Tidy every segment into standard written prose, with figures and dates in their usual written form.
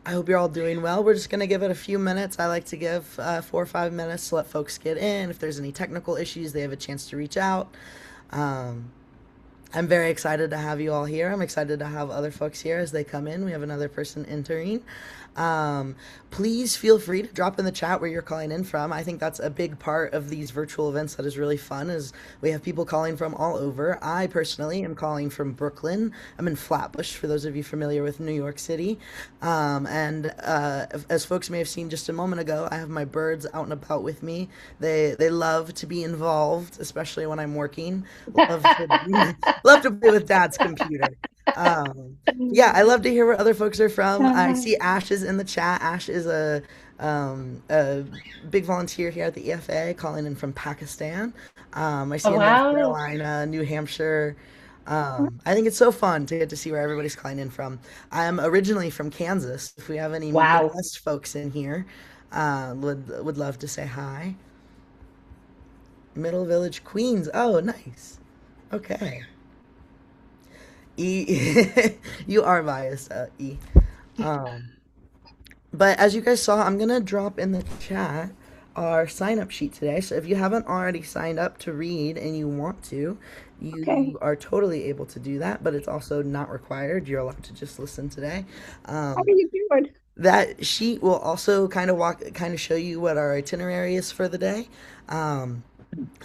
I hope you're all doing well. We're just going to give it a few minutes. I like to give 4 or 5 minutes to let folks get in. If there's any technical issues, they have a chance to reach out. Um, I'm very excited to have you all here. I'm excited to have other folks here as they come in. We have another person entering. Um, Please feel free to drop in the chat where you're calling in from. I think that's a big part of these virtual events that is really fun is we have people calling from all over. I personally am calling from Brooklyn. I'm in Flatbush, for those of you familiar with New York City. And as folks may have seen just a moment ago, I have my birds out and about with me. They love to be involved, especially when I'm working. Love to love to play with Dad's computer. Um, yeah, I love to hear where other folks are from. I see Ash is in the chat. Ash is a big volunteer here at the EFA, calling in from Pakistan. I see Oh, in North wow. Carolina, New Hampshire. I think it's so fun to get to see where everybody's calling in from. I'm originally from Kansas. If we have any Wow. Midwest folks in here, would love to say hi. Middle Village, Queens. Oh, nice. Okay. E, you are biased, E. Um, but as you guys saw, I'm gonna drop in the chat our sign up sheet today. So if you haven't already signed up to read and you want to, Okay. you are totally able to do that, but it's also not required. You're allowed to just listen today. How are Um, you doing? that sheet will also kind of show you what our itinerary is for the day. Um,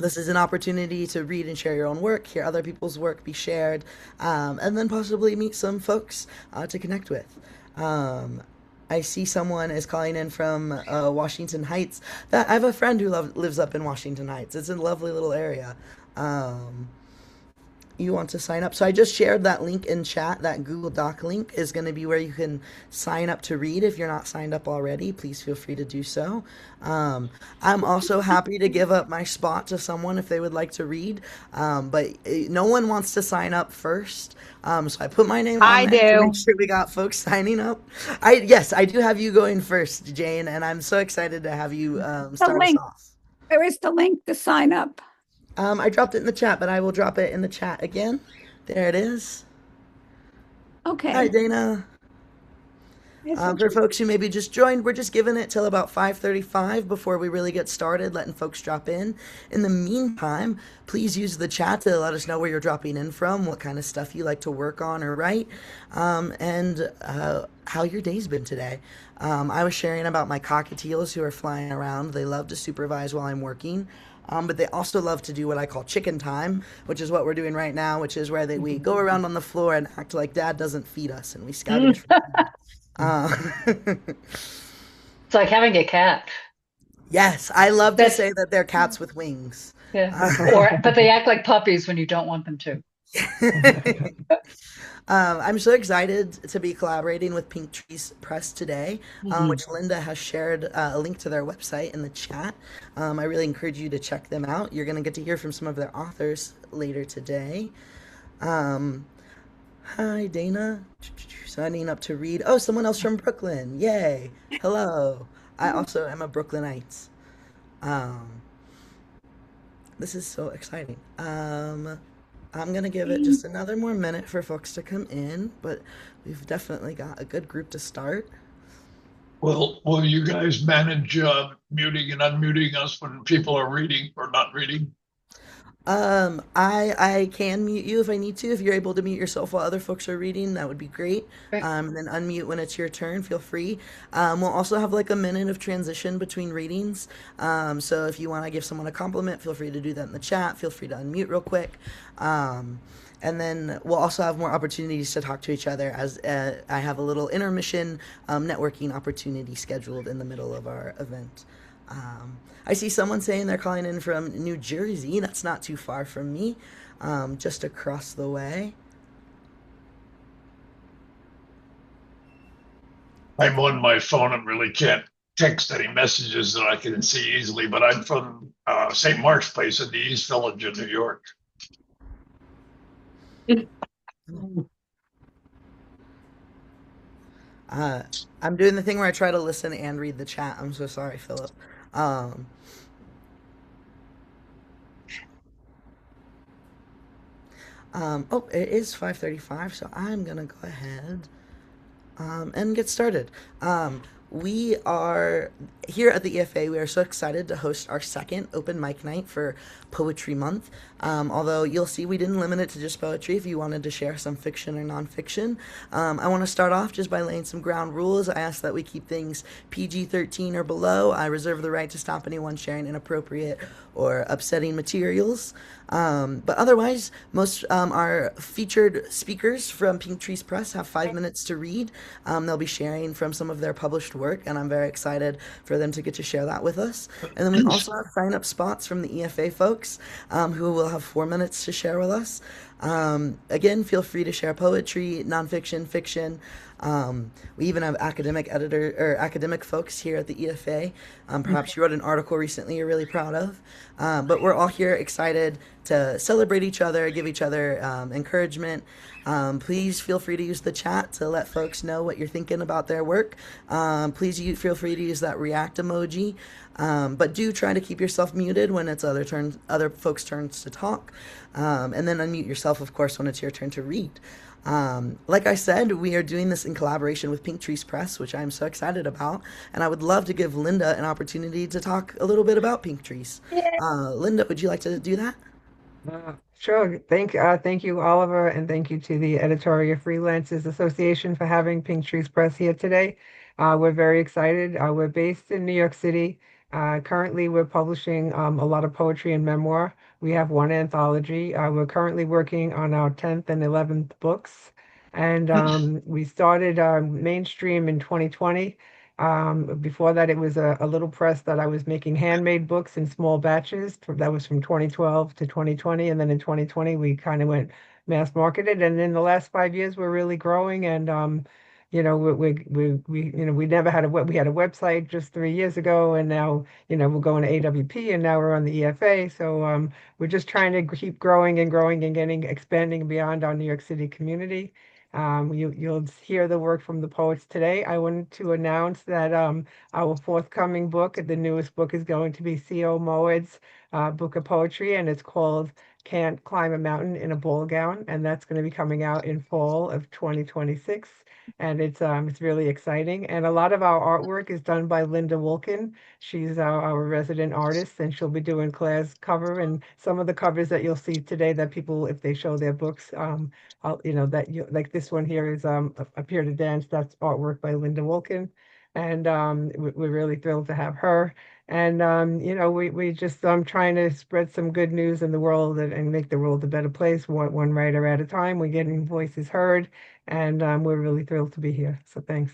this is an opportunity to read and share your own work, hear other people's work be shared, and then possibly meet some folks to connect with. Um, I see someone is calling in from Washington Heights. That I have a friend who lives up in Washington Heights. It's a lovely little area. Um, you want to sign up. So I just shared that link in chat. That Google Doc link is going to be where you can sign up to read. If you're not signed up already, please feel free to do so. Um, I'm also happy to give up my spot to someone if they would like to read, but no one wants to sign up first. So I put my name on I there to make do. sure we got folks signing up. Yes, I do have you going first, Jane, and I'm so excited to have you The start us link. off. There is the link to sign up. I dropped it in the chat, but I will drop it in the chat again. There it is. Hi, Okay. Dana. Yes, it's For folks who maybe just joined, we're just giving it till about 5:35 before we really get started, letting folks drop in. In the meantime, please use the chat to let us know where you're dropping in from, what kind of stuff you like to work on or write, and how your day's been today. I was sharing about my cockatiels who are flying around. They love to supervise while I'm working. But they also love to do what I call chicken time, which is what we're doing right now, which is where we go around on the floor and act like Dad doesn't feed us, and we scavenge Mm. for food. Uh, It's like having a cat. yes, I love to That's say that they're cats with wings. yeah. But they act like puppies when you don't want them to. I'm so excited to be collaborating with Pink Trees Press today, Mhm. which Linda has shared a link to their website in the chat. I really encourage you to check them out. You're going to get to hear from some of their authors later today. Um, Hi, Dana. Signing up to read. Oh, someone else from Brooklyn. Yay. Hello. I also am a Brooklynite. Um, this is so exciting. I'm gonna give it just another more minute for folks to come in, but we've definitely got a good group to start. Well, will you guys manage muting and unmuting us when people are reading or not reading? I can mute you if I need to. If you're able to mute yourself while other folks are reading, that would be great. Right. And then unmute when it's your turn. Feel free. We'll also have like a minute of transition between readings. So if you want to give someone a compliment, feel free to do that in the chat. Feel free to unmute real quick. And then we'll also have more opportunities to talk to each other as I have a little intermission networking opportunity scheduled in the middle of our event. I see someone saying they're calling in from New Jersey. That's not too far from me, just across the way. I'm on my phone and really can't text any messages that I can see easily, but I'm from St. Mark's Place in the East Village of New York. Uh, I'm doing the thing where I try to listen and read the chat. I'm so sorry, Philip. Um, oh, it is 5:35, so I'm gonna go ahead. and get started. We are here at the EFA. We are so excited to host our second open mic night for Poetry Month. Although you'll see we didn't limit it to just poetry. If you wanted to share some fiction or nonfiction, I want to start off just by laying some ground rules. I ask that we keep things PG-13 or below. I reserve the right to stop anyone sharing inappropriate or upsetting materials. But otherwise, most our featured speakers from Pink Trees Press have 5 minutes to read. They'll be sharing from some of their published work, and I'm very excited for them to get to share that with us. And then we also have sign-up spots from the EFA folks, who will have 4 minutes to share with us. Again, feel free to share poetry, nonfiction, fiction. We even have academic folks here at the EFA. Perhaps you wrote an article recently you're really proud of. But we're all here excited to celebrate each other, give each other encouragement. Please feel free to use the chat to let folks know what you're thinking about their work. Please feel free to use that react emoji. But do try to keep yourself muted when it's other folks' turns to talk. And then unmute yourself, of course, when it's your turn to read. Like I said, we are doing this in collaboration with Pink Trees Press, which I'm so excited about, and I would love to give Linda an opportunity to talk a little bit about Pink Trees. Linda, would you like to do that? Sure. Thank you, Oliver, and thank you to the Editorial Freelancers Association for having Pink Trees Press here today. We're very excited. We're based in New York City. Currently, we're publishing a lot of poetry and memoir. We have one anthology. We're currently working on our 10th and 11th books. And we started mainstream in 2020. Before that, it was a little press that I was making handmade books in small batches. That was from 2012 to 2020. And then in 2020, we kind of went mass marketed. And in the last 5 years, we're really growing. And, we never had we had a website just 3 years ago. And now, we're going to AWP and now we're on the EFA. So we're just trying to keep growing and growing and expanding beyond our New York City community. You'll hear the work from the poets today. I wanted to announce that our forthcoming book, the newest book, is going to be C.O. Moed's book of poetry, and it's called Can't Climb a Mountain in a Ball Gown, and that's going to be coming out in fall of 2026. And it's really exciting. And a lot of our artwork is done by Linda Wilkin. She's our resident artist, and she'll be doing Claire's cover and some of the covers that you'll see today that people, if they show their books, like this one here is Appear to Dance. That's artwork by Linda Wilkin, and we're really thrilled to have her. And we just trying to spread some good news in the world and make the world a better place, one writer at a time. We're getting voices heard, and we're really thrilled to be here. So thanks.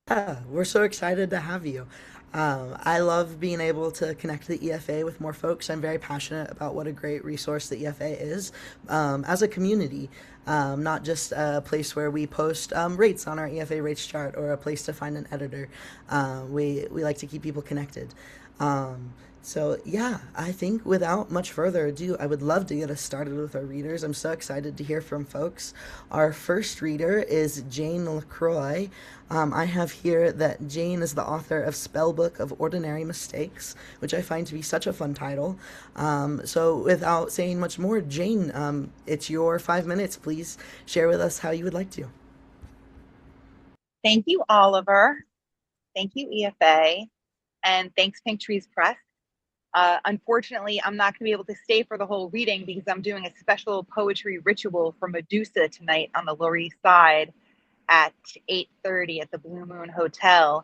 Yeah, we're so excited to have you. I love being able to connect the EFA with more folks. I'm very passionate about what a great resource the EFA is as a community, not just a place where we post rates on our EFA rates chart or a place to find an editor. We like to keep people connected. So yeah, I think without much further ado, I would love to get us started with our readers. I'm so excited to hear from folks. Our first reader is Jane LaCroix. I have here that Jane is the author of Spellbook of Ordinary Mistakes, which I find to be such a fun title. So without saying much more, Jane, it's your 5 minutes. Please share with us how you would like to. Thank you, Oliver. Thank you, EFA. And thanks, Pink Trees Press. Unfortunately, I'm not going to be able to stay for the whole reading because I'm doing a special poetry ritual for Medusa tonight on the Lower East Side at 8:30 at the Blue Moon Hotel.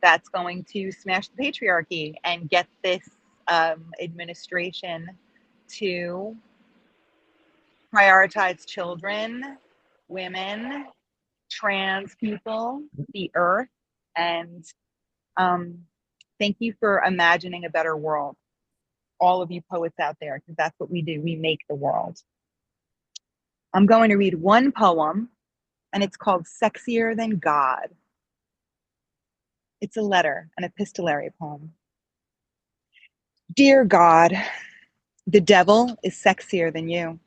That's going to smash the patriarchy and get this administration to prioritize children, women, trans people, the earth, and thank you for imagining a better world. All of you poets out there, because that's what we do. We make the world. I'm going to read one poem, and it's called Sexier Than God. It's a letter, an epistolary poem. Dear God, the devil is sexier than you.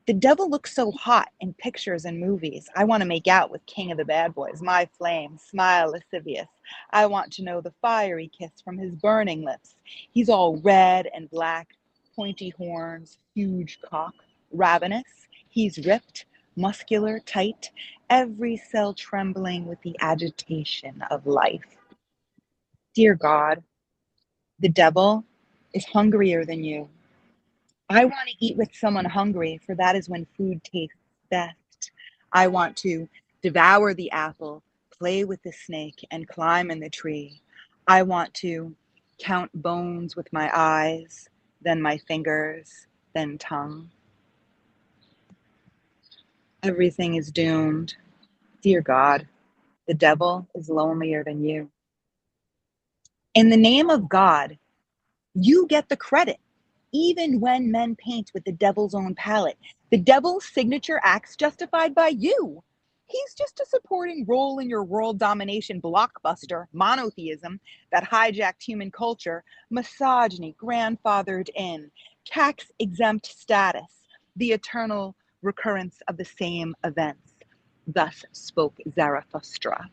The devil looks so hot in pictures and movies. I want to make out with King of the Bad Boys, my flame, smile lascivious. I want to know the fiery kiss from his burning lips. He's all red and black, pointy horns, huge cock, ravenous. He's ripped, muscular, tight. every cell trembling with the agitation of life. Dear God, the devil is hungrier than you. I want to eat with someone hungry, for that is when food tastes best. I want to devour the apple, play with the snake, and climb in the tree. I want to count bones with my eyes, then my fingers, then tongue. Everything is doomed. Dear God, the devil is lonelier than you. In the name of God, you get the credit, even when men paint with the devil's own palette. The devil's signature acts justified by you. He's just a supporting role in your world domination blockbuster, monotheism, that hijacked human culture, misogyny grandfathered in, tax-exempt status, the eternal recurrence of the same events. Thus spoke Zarathustra.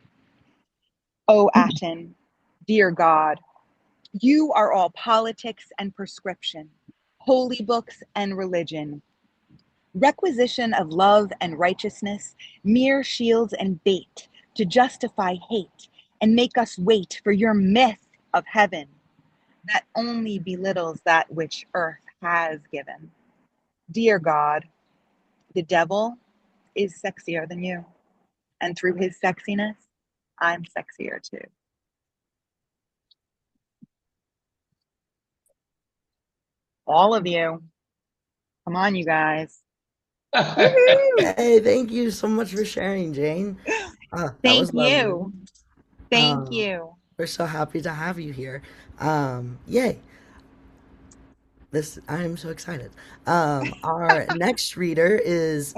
O Aten, dear God, you are all politics and prescription, holy books and religion, requisition of love and righteousness, mere shields and bait to justify hate and make us wait for your myth of heaven that only belittles that which earth has given. Dear God, the devil is sexier than you, and through his sexiness, I'm sexier too. All of you. Come on, you guys. Hey, thank you so much for sharing, Jane. That Thank was lovely. you. Thank Um, you. We're so happy to have you here. Yay. I am so excited. Our next reader is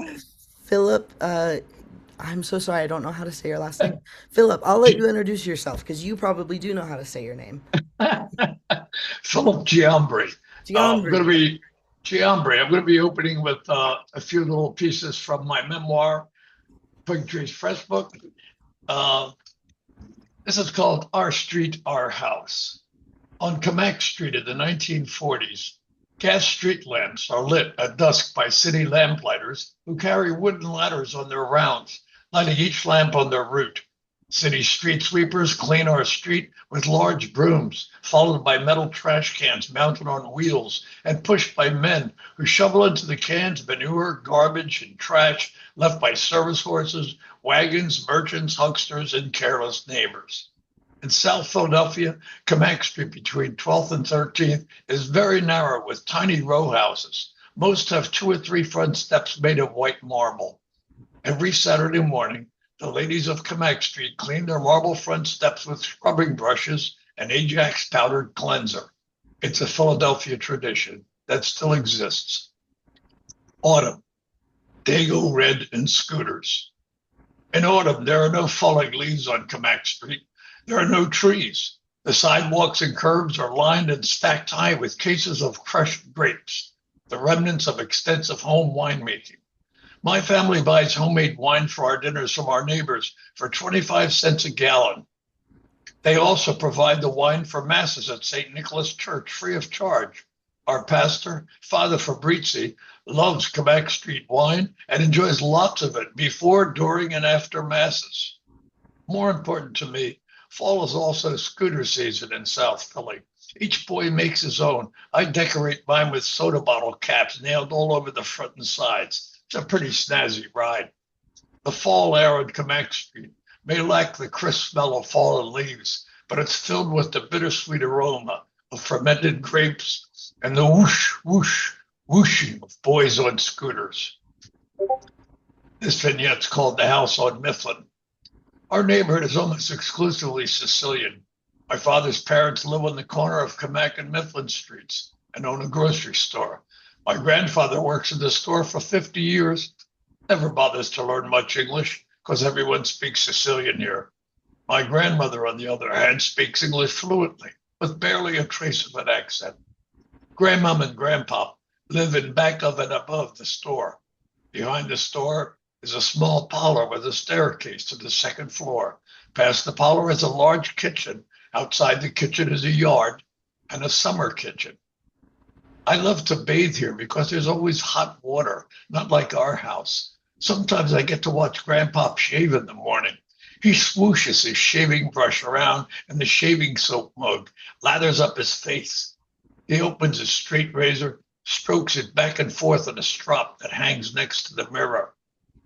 Philip. I'm so sorry, I don't know how to say your last name. Philip, I'll let you introduce yourself because you probably do know how to say your name. Philip Giambri. I'm going to Giambri. be Giambri. I'm going to be opening with a few little pieces from my memoir, Fig Trees Fresh book. This is called Our Street, Our House. On Kamak Street in the 1940s, gas street lamps are lit at dusk by city lamplighters who carry wooden ladders on their rounds, lighting each lamp on their route. City street sweepers clean our street with large brooms, followed by metal trash cans mounted on wheels and pushed by men who shovel into the cans manure, garbage, and trash left by service horses, wagons, merchants, hucksters, and careless neighbors. In South Philadelphia, Kamak Street between 12th and 13th is very narrow with tiny row houses. Most have 2 or 3 front steps made of white marble. Every Saturday morning, the ladies of Kamak Street clean their marble front steps with scrubbing brushes and Ajax powdered cleanser. It's a Philadelphia tradition that still exists. Autumn, Dago red and scooters. In autumn, there are no falling leaves on Kamak Street. There are no trees. The sidewalks and curbs are lined and stacked high with cases of crushed grapes, the remnants of extensive home winemaking. My family buys homemade wine for our dinners from our neighbors for 25 cents a gallon. They also provide the wine for masses at St. Nicholas Church free of charge. Our pastor, Father Fabrizi, loves Kamak Street wine and enjoys lots of it before, during, and after masses. More important to me, fall is also scooter season in South Philly. Each boy makes his own. I decorate mine with soda bottle caps nailed all over the front and sides. It's a pretty snazzy ride. The fall air on Kamak Street may lack the crisp smell of fallen leaves, but it's filled with the bittersweet aroma of fermented grapes and the whoosh, whoosh, whooshing of boys on scooters. This vignette's called The House on Mifflin. Our neighborhood is almost exclusively Sicilian. My father's parents live on the corner of Kamak and Mifflin Streets and own a grocery store. My grandfather works in the store for 50 years, never bothers to learn much English because everyone speaks Sicilian here. My grandmother, on the other hand, speaks English fluently with barely a trace of an accent. Grandmom and Grandpop live in back of and above the store. Behind the store is a small parlor with a staircase to the second floor. Past the parlor is a large kitchen. Outside the kitchen is a yard and a summer kitchen. I love to bathe here because there's always hot water, not like our house. Sometimes I get to watch Grandpop shave in the morning. He swooshes his shaving brush around in the shaving soap mug, lathers up his face. He opens his straight razor, strokes it back and forth on a strop that hangs next to the mirror.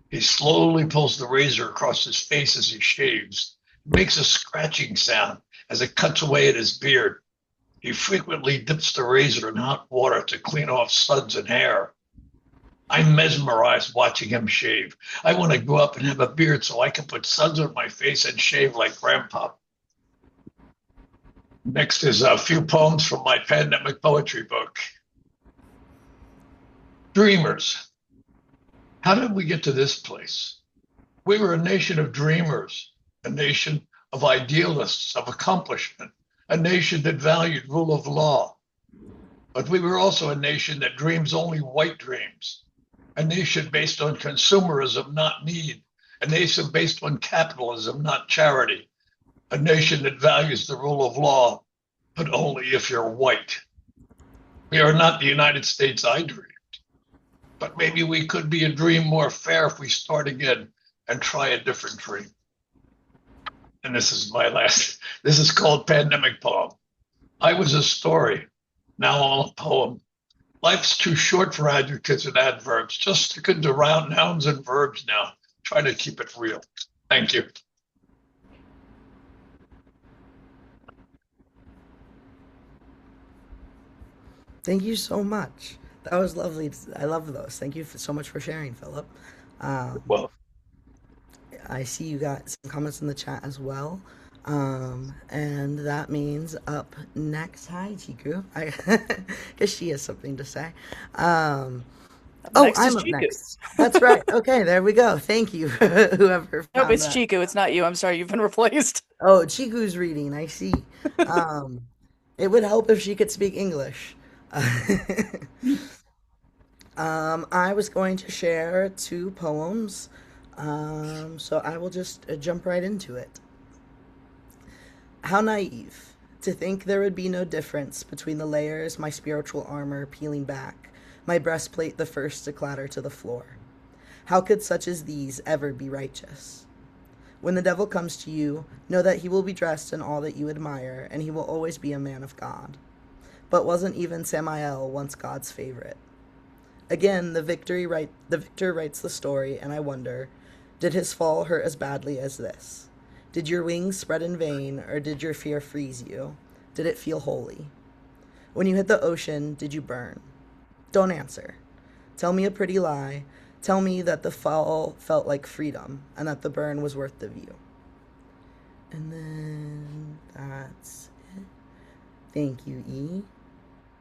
He slowly pulls the razor across his face as he shaves. It makes a scratching sound as it cuts away at his beard. He frequently dips the razor in hot water to clean off suds and hair. I'm mesmerized watching him shave. I want to grow up and have a beard so I can put suds on my face and shave like Grandpa. Next is a few poems from my pandemic poetry book. Dreamers. How did we get to this place? We were a nation of dreamers, a nation of idealists, of accomplishment, a nation that valued rule of law. But we were also a nation that dreams only white dreams, a nation based on consumerism, not need, a nation based on capitalism, not charity, a nation that values the rule of law, but only if you're white. We are not the United States I dreamed, but maybe we could be a dream more fair if we start again and try a different dream. And this is my last, this is called Pandemic Poem. I was a story, now I'm a poem. Life's too short for adjectives and adverbs. Just stick into round nouns and verbs now. Try to keep it real. Thank you. Thank you so much. That was lovely. I love those. Thank you so much for sharing, Philip. Well, I see you got some comments in the chat as well. And that means up next, hi Chiku. I guess she has something to say. Oh, Next I'm is up Chiku. next. That's right. Okay, there we go. Thank you, whoever Nope, found it's that. Chiku. It's not you. I'm sorry, you've been replaced. Oh, Chiku's reading. I see. It would help if she could speak English. I was going to share two poems, so I will just jump right into it. How naive to think there would be no difference between the layers, my spiritual armor peeling back, my breastplate the first to clatter to the floor. How could such as these ever be righteous? When the devil comes to you, know that he will be dressed in all that you admire, and he will always be a man of God. But wasn't even Samael once God's favorite? Again, the victor writes the story, and I wonder, did his fall hurt as badly as this? Did your wings spread in vain, or did your fear freeze you? Did it feel holy? When you hit the ocean, did you burn? Don't answer. Tell me a pretty lie. Tell me that the fall felt like freedom, and that the burn was worth the view. And then that's it. Thank you, E.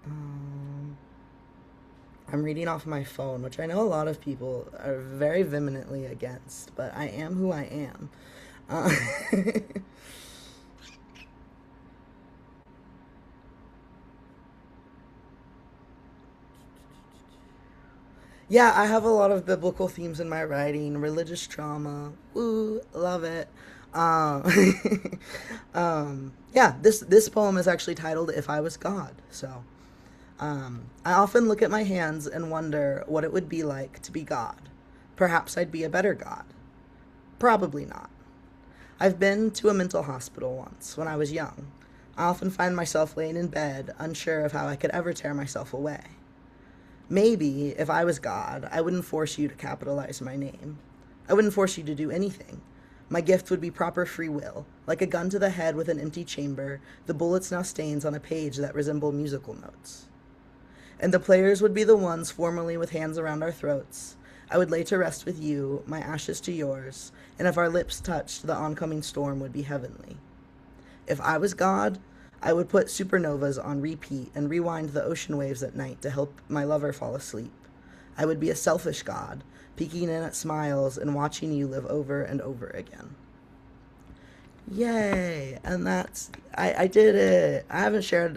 I'm reading off my phone, which I know a lot of people are very vehemently against, but I am who I am. Yeah, I have a lot of biblical themes in my writing, religious trauma. Woo, love it. Um, yeah, this poem is actually titled "If I Was God." So, I often look at my hands and wonder what it would be like to be God. Perhaps I'd be a better God. Probably not. I've been to a mental hospital once when I was young. I often find myself laying in bed, unsure of how I could ever tear myself away. Maybe, if I was God, I wouldn't force you to capitalize my name. I wouldn't force you to do anything. My gift would be proper free will, like a gun to the head with an empty chamber, the bullets now stains on a page that resemble musical notes. And the players would be the ones formerly with hands around our throats. I would lay to rest with you, my ashes to yours, and if our lips touched, the oncoming storm would be heavenly. If I was God, I would put supernovas on repeat and rewind the ocean waves at night to help my lover fall asleep. I would be a selfish God, peeking in at smiles and watching you live over and over again. Yay! And I did it. I haven't shared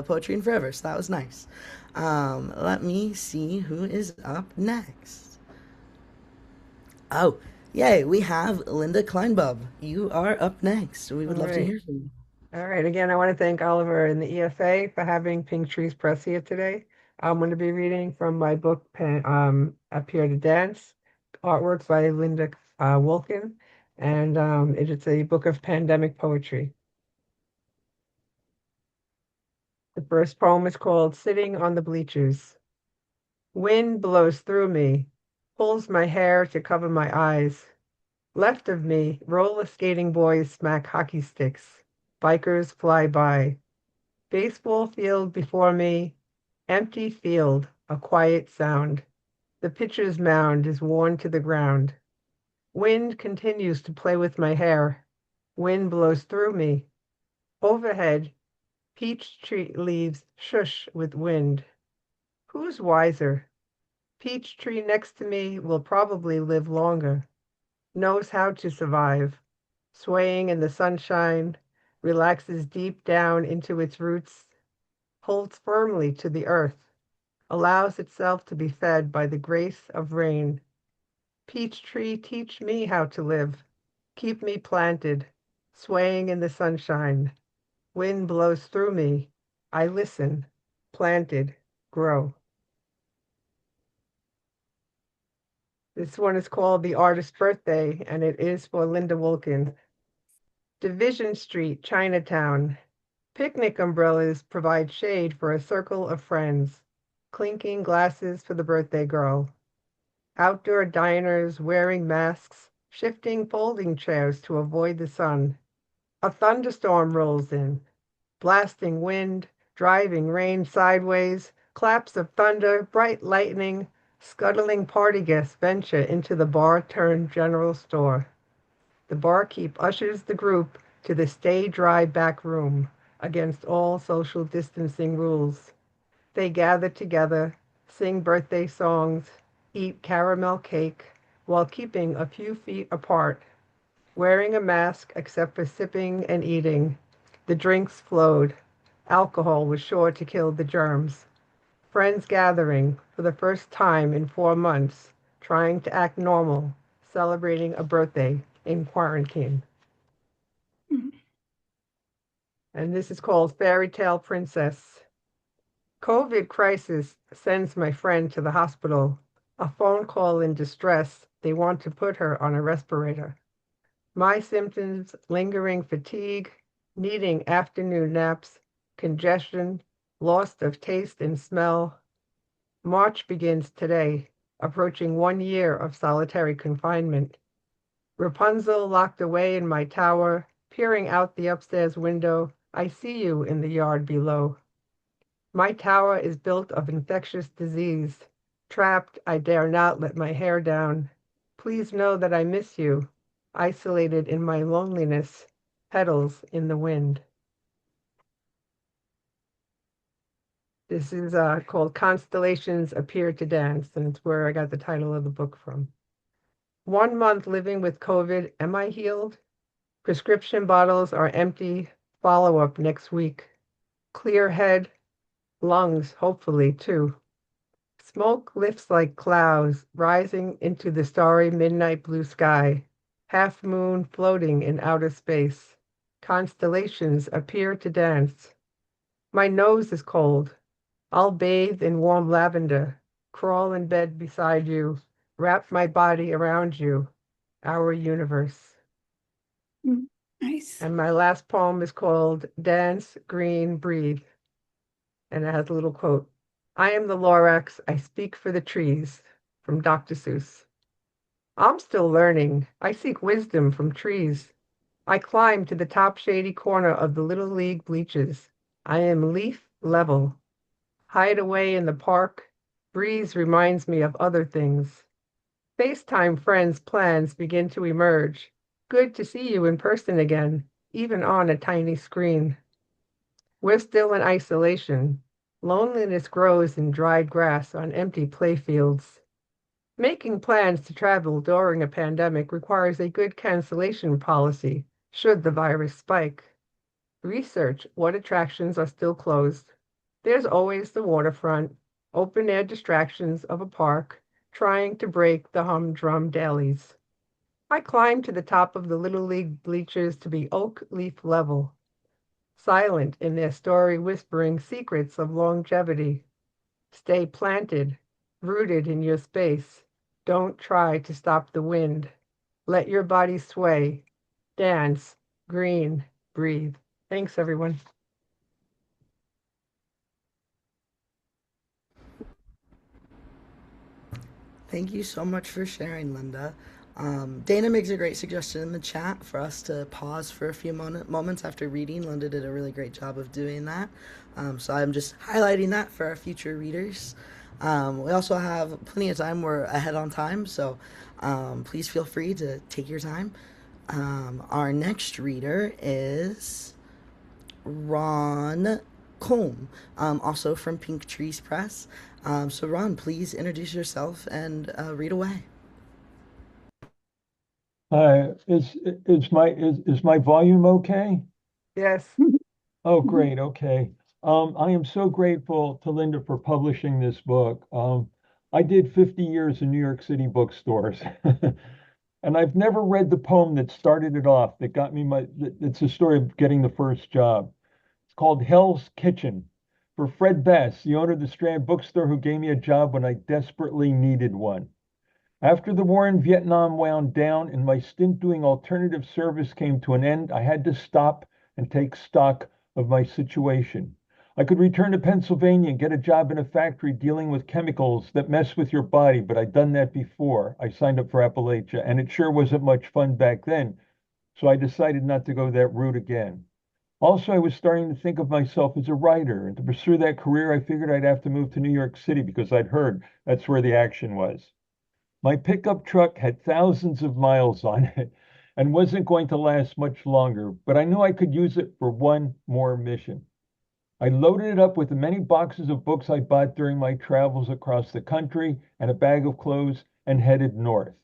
poetry in forever, so that was nice. Let me see who is up next. Oh, yay, we have Linda Kleinbub. You are up next. We would love to hear from you. All right. Again, I want to thank Oliver and the EFA for having Pink Trees Press here today. I'm going to be reading from my book, Up Here to Dance, artwork by Linda Wolkin, and it is a book of pandemic poetry. The first poem is called Sitting on the Bleachers. Wind blows through me, pulls my hair to cover my eyes. Left of me, roller skating boys smack hockey sticks. Bikers fly by. Baseball field before me, empty field, a quiet sound. The pitcher's mound is worn to the ground. Wind continues to play with my hair. Wind blows through me. Overhead, peach tree leaves shush with wind. Who's wiser? Peach tree next to me will probably live longer. Knows how to survive. Swaying in the sunshine, relaxes deep down into its roots, holds firmly to the earth, allows itself to be fed by the grace of rain. Peach tree, teach me how to live. Keep me planted, swaying in the sunshine. Wind blows through me. I listen, planted, grow. This one is called The Artist's Birthday, and it is for Linda Wolkin. Division Street, Chinatown. Picnic umbrellas provide shade for a circle of friends. Clinking glasses for the birthday girl. Outdoor diners wearing masks, shifting folding chairs to avoid the sun. A thunderstorm rolls in. Blasting wind, driving rain sideways, claps of thunder, bright lightning, scuttling party guests venture into the bar-turned-general store. The barkeep ushers the group to the stay-dry back room against all social distancing rules. They gather together, sing birthday songs, eat caramel cake while keeping a few feet apart, wearing a mask except for sipping and eating. The drinks flowed. Alcohol was sure to kill the germs. Friends gathering for the first time in 4 months, trying to act normal, celebrating a birthday in quarantine. And this is called Fairy Tale Princess. COVID crisis sends my friend to the hospital. A phone call in distress. They want to put her on a respirator. My symptoms, lingering fatigue, needing afternoon naps, congestion, loss of taste and smell. March begins today, approaching 1 year of solitary confinement. Rapunzel locked away in my tower, peering out the upstairs window. I see you in the yard below. My tower is built of infectious disease. Trapped, I dare not let my hair down. Please know that I miss you, isolated in my loneliness, petals in the wind. This is called Constellations Appear to Dance, and it's where I got the title of the book from. 1 month living with COVID, am I healed? Prescription bottles are empty, follow-up next week. Clear head, lungs, hopefully, too. Smoke lifts like clouds, rising into the starry midnight blue sky. Half moon floating in outer space. Constellations appear to dance. My nose is cold. I'll bathe in warm lavender, crawl in bed beside you, wrap my body around you, our universe. Nice. And my last poem is called Dance, Green, Breathe. And it has a little quote. I am the Lorax, I speak for the trees, from Dr. Seuss. I'm still learning. I seek wisdom from trees. I climb to the top shady corner of the Little League bleachers. I am leaf level. Hide away in the park. Breeze reminds me of other things. FaceTime friends' plans begin to emerge. Good to see you in person again, even on a tiny screen. We're still in isolation. Loneliness grows in dried grass on empty playfields. Making plans to travel during a pandemic requires a good cancellation policy, should the virus spike. Research what attractions are still closed. There's always the waterfront, open-air distractions of a park, trying to break the humdrum dailies. I climb to the top of the Little League bleachers to be oak leaf level, silent in their story whispering secrets of longevity. Stay planted, rooted in your space. Don't try to stop the wind. Let your body sway. Dance, green, breathe. Thanks, everyone. Thank you so much for sharing, Linda. Dana makes a great suggestion in the chat for us to pause for a few moments after reading. Linda did a really great job of doing that. So I'm just highlighting that for our future readers. We also have plenty of time. We're ahead on time, so please feel free to take your time. Our next reader is Ron Combe, also from Pink Trees Press. So Ron, please introduce yourself and read away. Hi, is my volume okay? Yes. Oh, great. Okay. I am so grateful to Linda for publishing this book. I did 50 years in New York City bookstores, and I've never read the poem that started it off, that got me it's the story of getting the first job. It's called Hell's Kitchen, for Fred Bess, the owner of the Strand bookstore who gave me a job when I desperately needed one. After the war in Vietnam wound down and my stint doing alternative service came to an end, I had to stop and take stock of my situation. I could return to Pennsylvania and get a job in a factory dealing with chemicals that mess with your body, but I'd done that before. I signed up for Appalachia, and it sure wasn't much fun back then, so I decided not to go that route again. Also, I was starting to think of myself as a writer, and to pursue that career, I figured I'd have to move to New York City because I'd heard that's where the action was. My pickup truck had thousands of miles on it and wasn't going to last much longer, but I knew I could use it for one more mission. I loaded it up with the many boxes of books I bought during my travels across the country and a bag of clothes and headed north.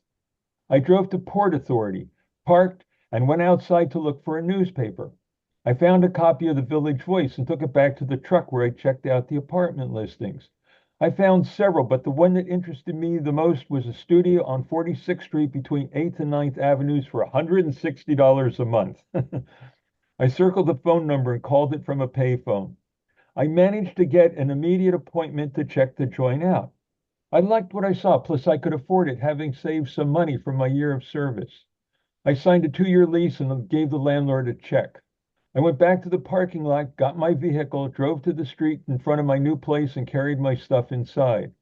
I drove to Port Authority, parked, and went outside to look for a newspaper. I found a copy of the Village Voice and took it back to the truck where I checked out the apartment listings. I found several, but the one that interested me the most was a studio on 46th Street between 8th and 9th Avenues for $160 a month. I circled the phone number and called it from a payphone. I managed to get an immediate appointment to check the joint out. I liked what I saw, plus I could afford it, having saved some money from my year of service. I signed a 2-year lease and gave the landlord a check. I went back to the parking lot, got my vehicle, drove to the street in front of my new place, and carried my stuff inside.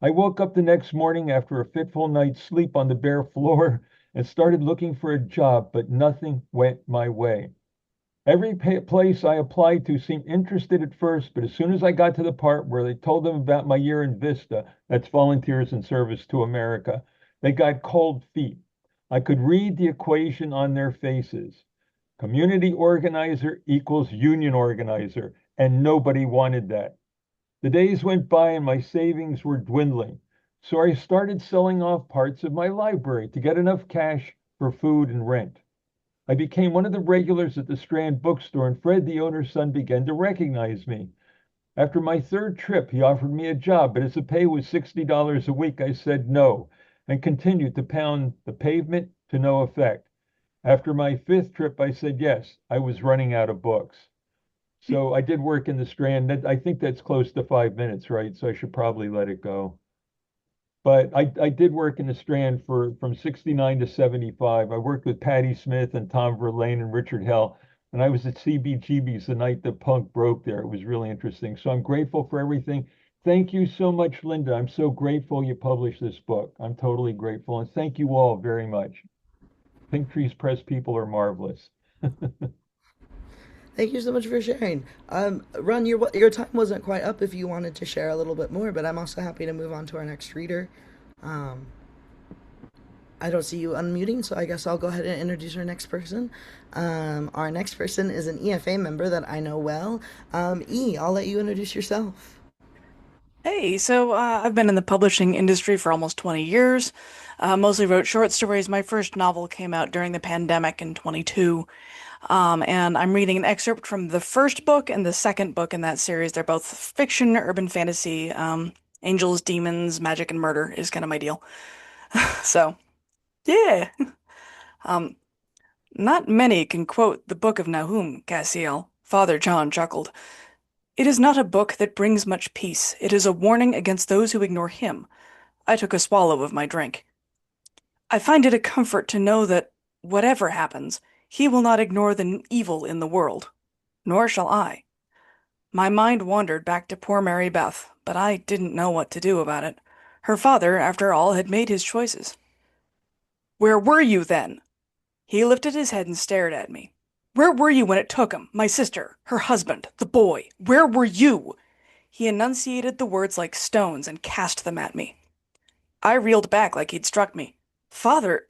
I woke up the next morning after a fitful night's sleep on the bare floor and started looking for a job, but nothing went my way. Every place I applied to seemed interested at first, but as soon as I got to the part where they told them about my year in Vista, that's Volunteers in Service to America, they got cold feet. I could read the equation on their faces. Community organizer equals union organizer, and nobody wanted that. The days went by and my savings were dwindling, so I started selling off parts of my library to get enough cash for food and rent. I became one of the regulars at the Strand bookstore, and Fred, the owner's son, began to recognize me. After my third trip, he offered me a job, but as the pay was $60 a week, I said no and continued to pound the pavement to no effect. After my fifth trip, I said yes. I was running out of books. So I did work in the Strand. I think that's close to 5 minutes, right? So I should probably let it go. But I did work in the Strand from 69 to 75. I worked with Patti Smith and Tom Verlaine and Richard Hell. And I was at CBGB's the night the punk broke there. It was really interesting. So I'm grateful for everything. Thank you so much, Linda. I'm so grateful you published this book. I'm totally grateful. And thank you all very much. Pink Trees Press people are marvelous. Thank you so much for sharing. Ron, your time wasn't quite up if you wanted to share a little bit more, but I'm also happy to move on to our next reader. I don't see you unmuting, so I guess I'll go ahead and introduce our next person. Our next person is an EFA member that I know well. I'll let you introduce yourself. Hey, so I've been in the publishing industry for almost 20 years. Mostly wrote short stories. My first novel came out during the pandemic in 22. And I'm reading an excerpt from the first book and the second book in that series. They're both fiction, urban fantasy. Angels, demons, magic, and murder is kind of my deal. So, yeah. Um, Not many can quote the Book of Nahum, Cassiel. Father John chuckled. It is not a book that brings much peace. It is a warning against those who ignore him. I took a swallow of my drink. I find it a comfort to know that, whatever happens, he will not ignore the evil in the world. Nor shall I. My mind wandered back to poor Mary Beth, but I didn't know what to do about it. Her father, after all, had made his choices. Where were you then? He lifted his head and stared at me. Where were you when it took him, my sister, her husband, the boy? Where were you? He enunciated the words like stones and cast them at me. I reeled back like he'd struck me. Father,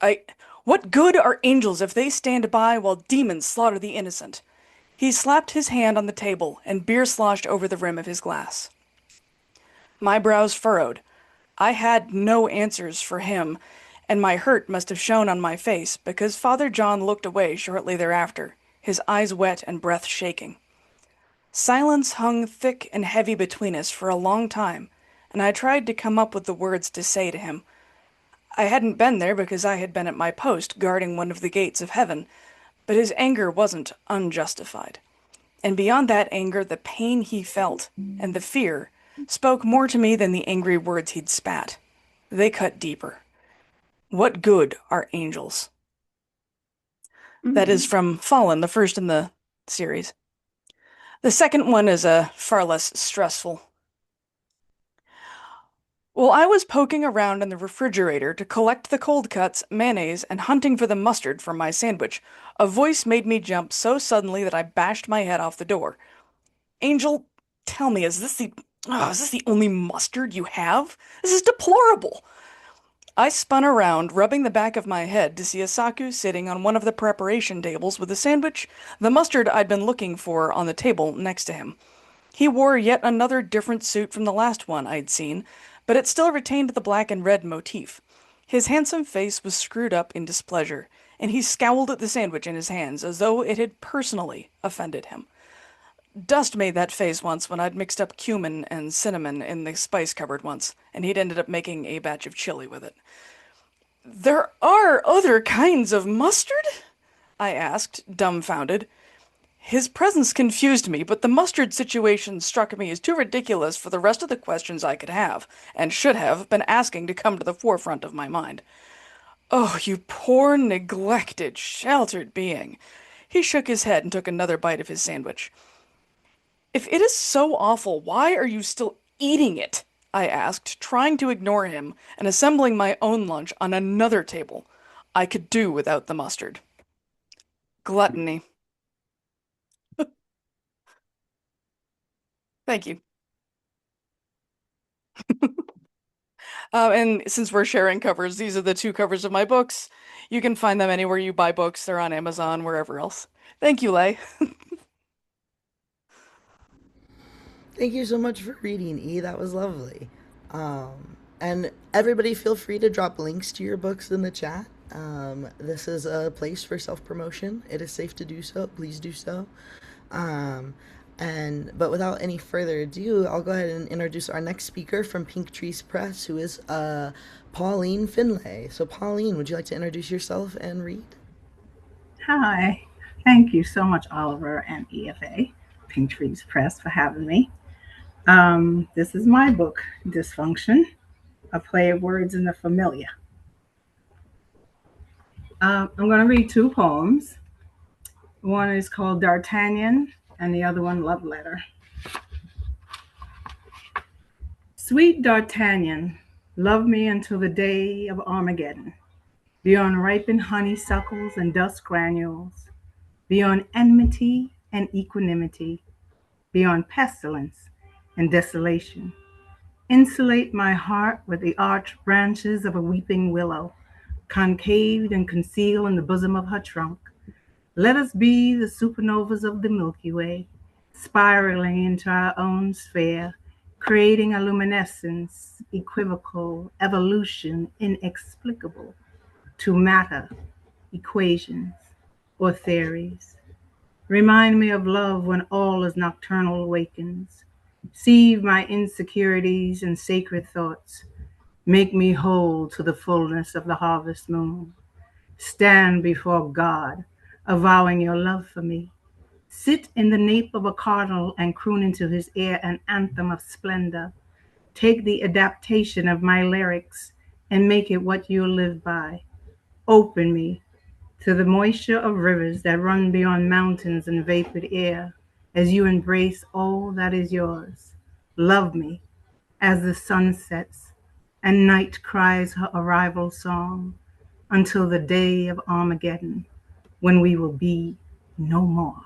what good are angels if they stand by while demons slaughter the innocent? He slapped his hand on the table, and beer sloshed over the rim of his glass. My brows furrowed. I had no answers for him, and my hurt must have shown on my face, because Father John looked away shortly thereafter, his eyes wet and breath shaking. Silence hung thick and heavy between us for a long time, and I tried to come up with the words to say to him. I hadn't been there because I had been at my post guarding one of the gates of heaven, but his anger wasn't unjustified. And beyond that anger, the pain he felt, and the fear, spoke more to me than the angry words he'd spat. They cut deeper. What good are angels? That is from Fallen, the first in the series. The second one is far less stressful. While I was poking around in the refrigerator to collect the cold cuts, mayonnaise, and hunting for the mustard for my sandwich, a voice made me jump so suddenly that I bashed my head off the door. Angel, tell me, is this the only mustard you have? This is deplorable. I spun around, rubbing the back of my head to see Asaku sitting on one of the preparation tables with a sandwich, the mustard I'd been looking for on the table next to him. He wore yet another different suit from the last one I'd seen, but it still retained the black and red motif. His handsome face was screwed up in displeasure, and he scowled at the sandwich in his hands as though it had personally offended him. Dust made that face once when I'd mixed up cumin and cinnamon in the spice cupboard once, and he'd ended up making a batch of chili with it. There are other kinds of mustard? I asked, dumbfounded. His presence confused me, but the mustard situation struck me as too ridiculous for the rest of the questions I could have, and should have, been asking to come to the forefront of my mind. Oh, you poor, neglected, sheltered being. He shook his head and took another bite of his sandwich. If it is so awful, why are you still eating it? I asked, trying to ignore him and assembling my own lunch on another table. I could do without the mustard. Gluttony. Thank you. And since we're sharing covers, these are the two covers of my books. You can find them anywhere you buy books. They're on Amazon, wherever else. Thank you, Lay. Thank you so much for reading, E. That was lovely. And everybody feel free to drop links to your books in the chat. This is a place for self-promotion. It is safe to do so. Please do so. But without any further ado, I'll go ahead and introduce our next speaker from Pink Trees Press, who is Pauline Finlay. So Pauline, would you like to introduce yourself and read? Hi. Thank you so much, Oliver and EFA, Pink Trees Press, for having me. This is my book, Dysfunction, A Play of Words in the Familiar. I'm going to read two poems. One is called D'Artagnan, and the other one, Love Letter. Sweet D'Artagnan, love me until the day of Armageddon, beyond ripened honeysuckles and dust granules, beyond enmity and equanimity, beyond pestilence and desolation. Insulate my heart with the arched branches of a weeping willow, concaved and concealed in the bosom of her trunk. Let us be the supernovas of the Milky Way, spiraling into our own sphere, creating a luminescence, equivocal, evolution, inexplicable to matter, equations, or theories. Remind me of love when all is nocturnal awakens. Sieve my insecurities and sacred thoughts. Make me whole to the fullness of the harvest moon. Stand before God, avowing your love for me. Sit in the nape of a cardinal and croon into his ear an anthem of splendor. Take the adaptation of my lyrics and make it what you'll live by. Open me to the moisture of rivers that run beyond mountains and vapored air as you embrace all that is yours. Love me as the sun sets and night cries her arrival song until the day of Armageddon when we will be no more.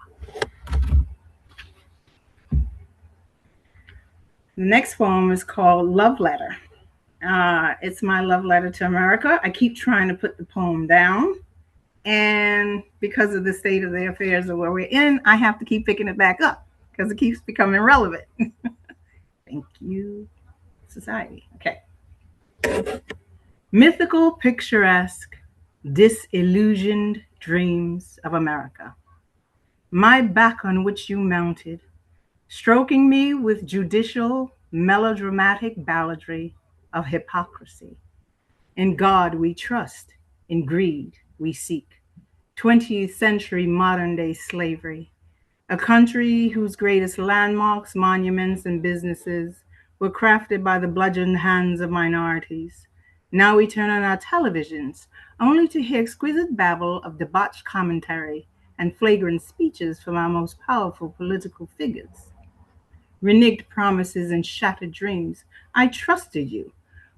The next poem is called Love Letter. It's my love letter to America. I keep trying to put the poem down, and because of the state of the affairs of where we're in, I have to keep picking it back up because it keeps becoming relevant. Thank you, society. Okay. Mythical, picturesque, disillusioned dreams of America. My back on which you mounted, stroking me with judicial, melodramatic balladry of hypocrisy. In God we trust, in greed we seek. 20th century modern day slavery, a country whose greatest landmarks, monuments, and businesses were crafted by the bludgeoned hands of minorities. Now we turn on our televisions only to hear exquisite babble of debauched commentary and flagrant speeches from our most powerful political figures. Reneged promises and shattered dreams. I trusted you.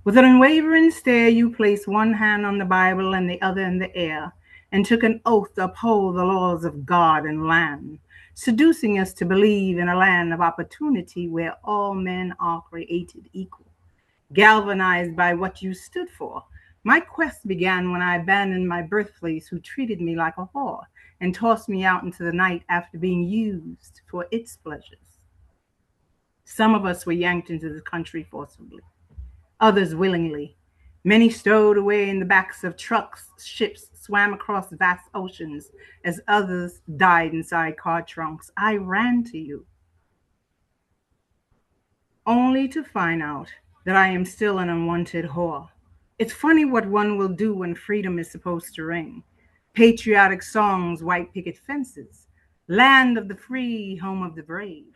With an unwavering stare, you placed one hand on the Bible and the other in the air, and took an oath to uphold the laws of God and land, seducing us to believe in a land of opportunity where all men are created equal. Galvanized by what you stood for, my quest began when I abandoned my birthplace, who treated me like a whore and tossed me out into the night after being used for its pleasures. Some of us were yanked into the country forcibly, others willingly. Many stowed away in the backs of trucks, ships swam across vast oceans as others died inside car trunks. I ran to you, only to find out that I am still an unwanted whore. It's funny what one will do when freedom is supposed to ring. Patriotic songs, white picket fences, land of the free, home of the brave.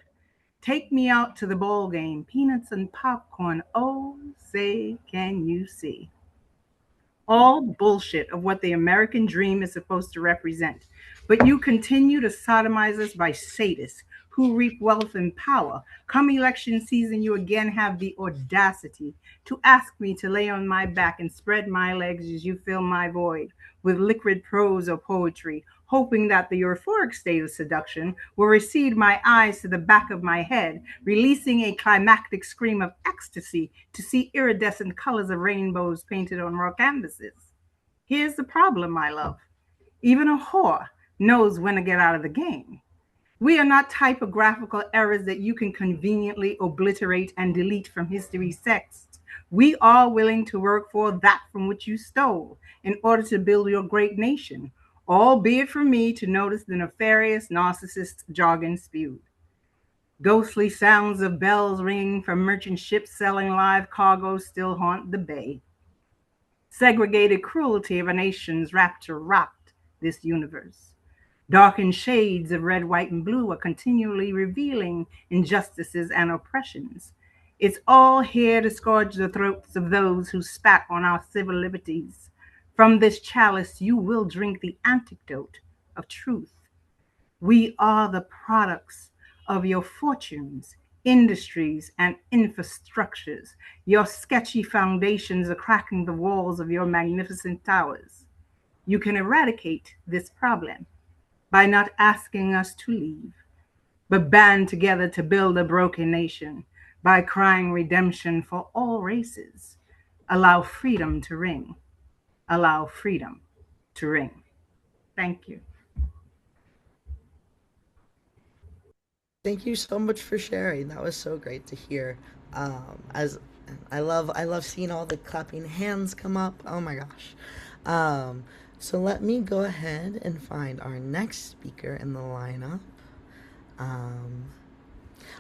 Take me out to the ball game, peanuts and popcorn. Oh, say, can you see? All bullshit of what the American dream is supposed to represent. But you continue to sodomize us by sadists who reap wealth and power. Come election season, you again have the audacity to ask me to lay on my back and spread my legs as you fill my void with liquid prose or poetry, hoping that the euphoric state of seduction will recede my eyes to the back of my head, releasing a climactic scream of ecstasy to see iridescent colors of rainbows painted on raw canvases. Here's the problem, my love. Even a whore knows when to get out of the game. We are not typographical errors that you can conveniently obliterate and delete from history's text. We are willing to work for that from which you stole in order to build your great nation, albeit for me to notice the nefarious narcissist jargon spewed. Ghostly sounds of bells ringing from merchant ships selling live cargo still haunt the bay. Segregated cruelty of a nation's rapture rocked this universe. Darkened shades of red, white, and blue are continually revealing injustices and oppressions. It's all here to scourge the throats of those who spat on our civil liberties. From this chalice, you will drink the antidote of truth. We are the products of your fortunes, industries, and infrastructures. Your sketchy foundations are cracking the walls of your magnificent towers. You can eradicate this problem by not asking us to leave, but band together to build a broken nation by crying redemption for all races. Allow freedom to ring. Allow freedom to ring. Thank you. Thank you so much for sharing. That was so great to hear. As I love seeing all the clapping hands come up. Oh my gosh. So let me go ahead and find our next speaker in the lineup.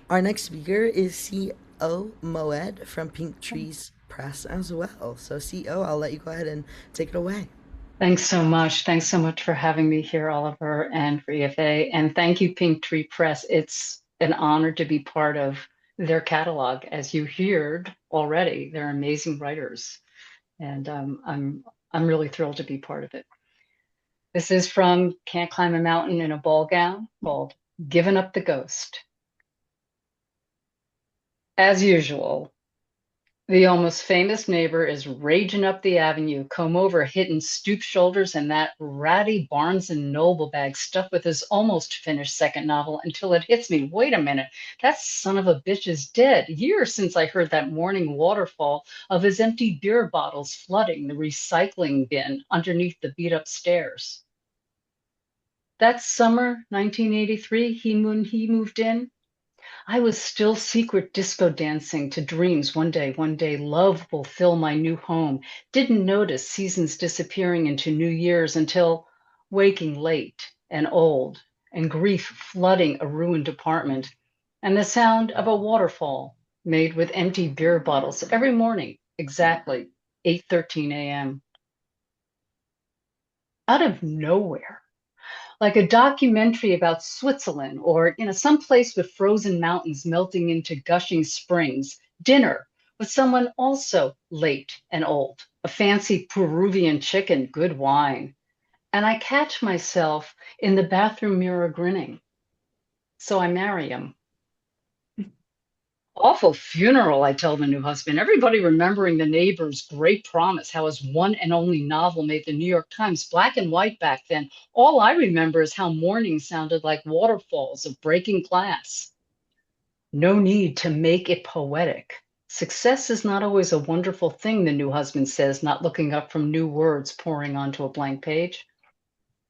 Our next speaker is C.O. Moed from Pink Trees Press as well. So C.O., I'll let you go ahead and take it away. Thanks so much. Thanks so much for having me here, Oliver, and for EFA. And thank you, Pink Tree Press. It's an honor to be part of their catalog. As you heard already, they're amazing writers, and I'm really thrilled to be part of it. This is from Can't Climb a Mountain in a Ball Gown, called Giving Up the Ghost. As usual, the almost famous neighbor is raging up the avenue, comb over, hitting stoop shoulders and that ratty Barnes and Noble bag stuffed with his almost finished second novel, until it hits me. Wait a minute, that son of a bitch is dead. Years since I heard that morning waterfall of his empty beer bottles flooding the recycling bin underneath the beat up stairs. That summer, 1983, when he moved in, I was still secret disco dancing to dreams. One day, love will fill my new home. Didn't notice seasons disappearing into New Year's until waking late and old, and grief flooding a ruined apartment, and the sound of a waterfall made with empty beer bottles every morning, exactly 8:13 a.m. Out of nowhere, like a documentary about Switzerland or some place with frozen mountains melting into gushing springs. Dinner with someone also late and old, a fancy Peruvian chicken, good wine. And I catch myself in the bathroom mirror grinning. So I marry him. Awful funeral, I tell the new husband. Everybody remembering the neighbor's great promise, how his one and only novel made the New York Times, black and white back then. All I remember is how morning sounded like waterfalls of breaking glass. No need to make it poetic. Success is not always a wonderful thing, the new husband says, not looking up from new words pouring onto a blank page.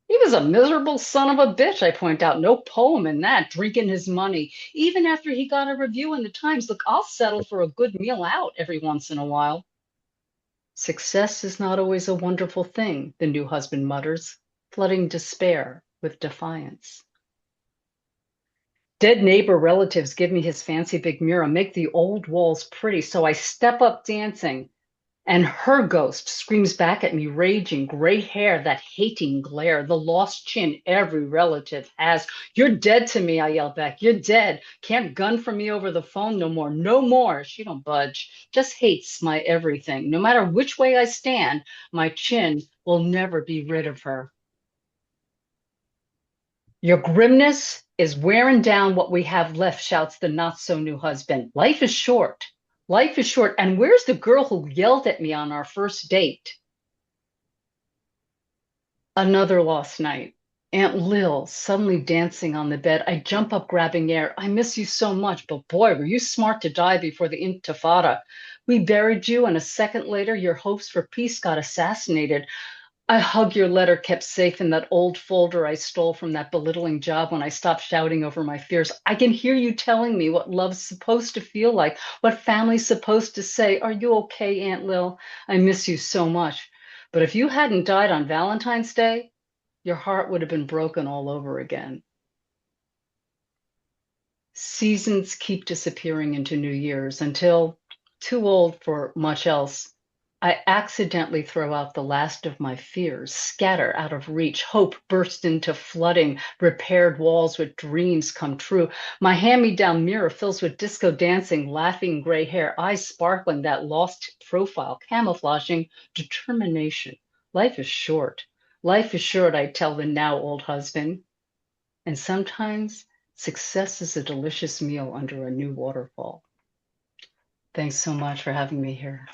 He was a miserable son of a bitch, I point out. No poem in that, drinking his money. Even after he got a review in the Times, look, I'll settle for a good meal out every once in a while. Success is not always a wonderful thing, the new husband mutters, flooding despair with defiance. Dead neighbor relatives give me his fancy big mirror, make the old walls pretty, so I step up dancing. And her ghost screams back at me, raging, gray hair, that hating glare, the lost chin every relative has. You're dead to me, I yell back. You're dead. Can't gun for me over the phone no more. No more. She don't budge. Just hates my everything. No matter which way I stand, my chin will never be rid of her. Your grimness is wearing down what we have left, shouts the not-so-new husband. Life is short. Life is short. And where's the girl who yelled at me on our first date? Another lost night. Aunt Lil suddenly dancing on the bed. I jump up, grabbing air. I miss you so much, but boy, were you smart to die before the Intifada. We buried you, and a second later, your hopes for peace got assassinated. I hug your letter kept safe in that old folder I stole from that belittling job when I stopped shouting over my fears. I can hear you telling me what love's supposed to feel like, what family's supposed to say. Are you okay, Aunt Lil? I miss you so much. But if you hadn't died on Valentine's Day, your heart would have been broken all over again. Seasons keep disappearing into New Year's until, too old for much else, I accidentally throw out the last of my fears, scatter out of reach. Hope burst into flooding, repaired walls with dreams come true. My hand-me-down mirror fills with disco dancing, laughing gray hair, eyes sparkling, that lost profile, camouflaging determination. Life is short. Life is short, I tell the now old husband. And sometimes success is a delicious meal under a new waterfall. Thanks so much for having me here.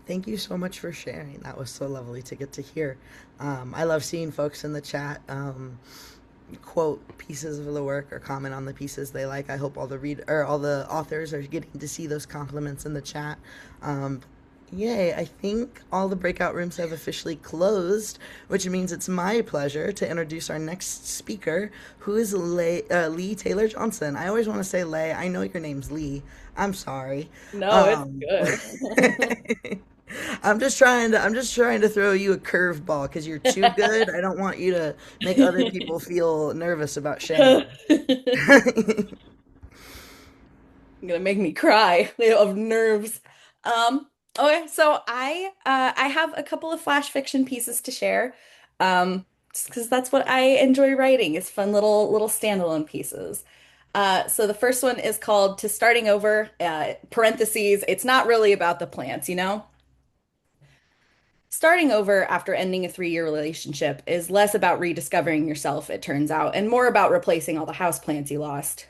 Thank you so much for sharing. That was so lovely to get to hear. I love seeing folks in the chat quote pieces of the work or comment on the pieces they like. I hope all the authors are getting to see those compliments in the chat. Yay, I think all the breakout rooms have officially closed, which means it's my pleasure to introduce our next speaker, who is Lee Taylor Johnson. I always want to say Leigh. I know your name's Lee. I'm sorry. No, it's good. I'm just trying to throw you a curveball because you're too good. I don't want you to make other people feel nervous about sharing. Gonna make me cry of nerves. Okay, so I have a couple of flash fiction pieces to share. just because that's what I enjoy writing is fun little standalone pieces. So the first one is called To Starting Over, parentheses, it's not really about the plants, you know? Starting over after ending a 3-year relationship is less about rediscovering yourself, it turns out, and more about replacing all the houseplants you lost.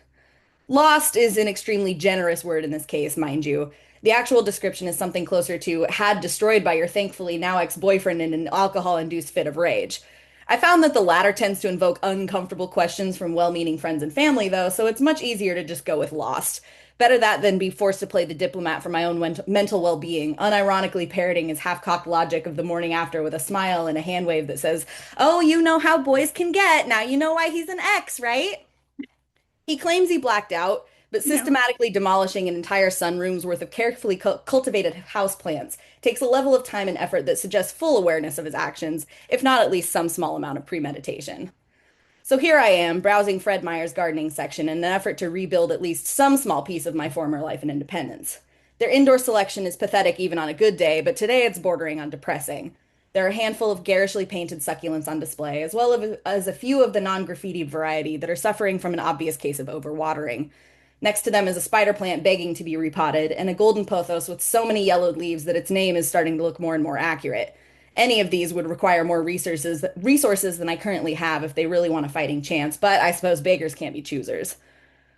Lost is an extremely generous word in this case, mind you. The actual description is something closer to had destroyed by your thankfully now ex-boyfriend in an alcohol-induced fit of rage. I found that the latter tends to invoke uncomfortable questions from well-meaning friends and family, though, so it's much easier to just go with lost. Better that than be forced to play the diplomat for my own mental well-being, unironically parroting his half-cocked logic of the morning after with a smile and a hand wave that says, "Oh, you know how boys can get. Now you know why he's an ex, right?" He claims he blacked out, but No. systematically demolishing an entire sunroom's worth of carefully cultivated houseplants takes a level of time and effort that suggests full awareness of his actions, if not at least some small amount of premeditation. So here I am, browsing Fred Meyer's gardening section in an effort to rebuild at least some small piece of my former life and independence. Their indoor selection is pathetic even on a good day, but today it's bordering on depressing. There are a handful of garishly painted succulents on display, as well as a few of the non-graffiti variety that are suffering from an obvious case of overwatering. Next to them is a spider plant begging to be repotted, and a golden pothos with so many yellowed leaves that its name is starting to look more and more accurate. Any of these would require more resources than I currently have if they really want a fighting chance, but I suppose beggars can't be choosers.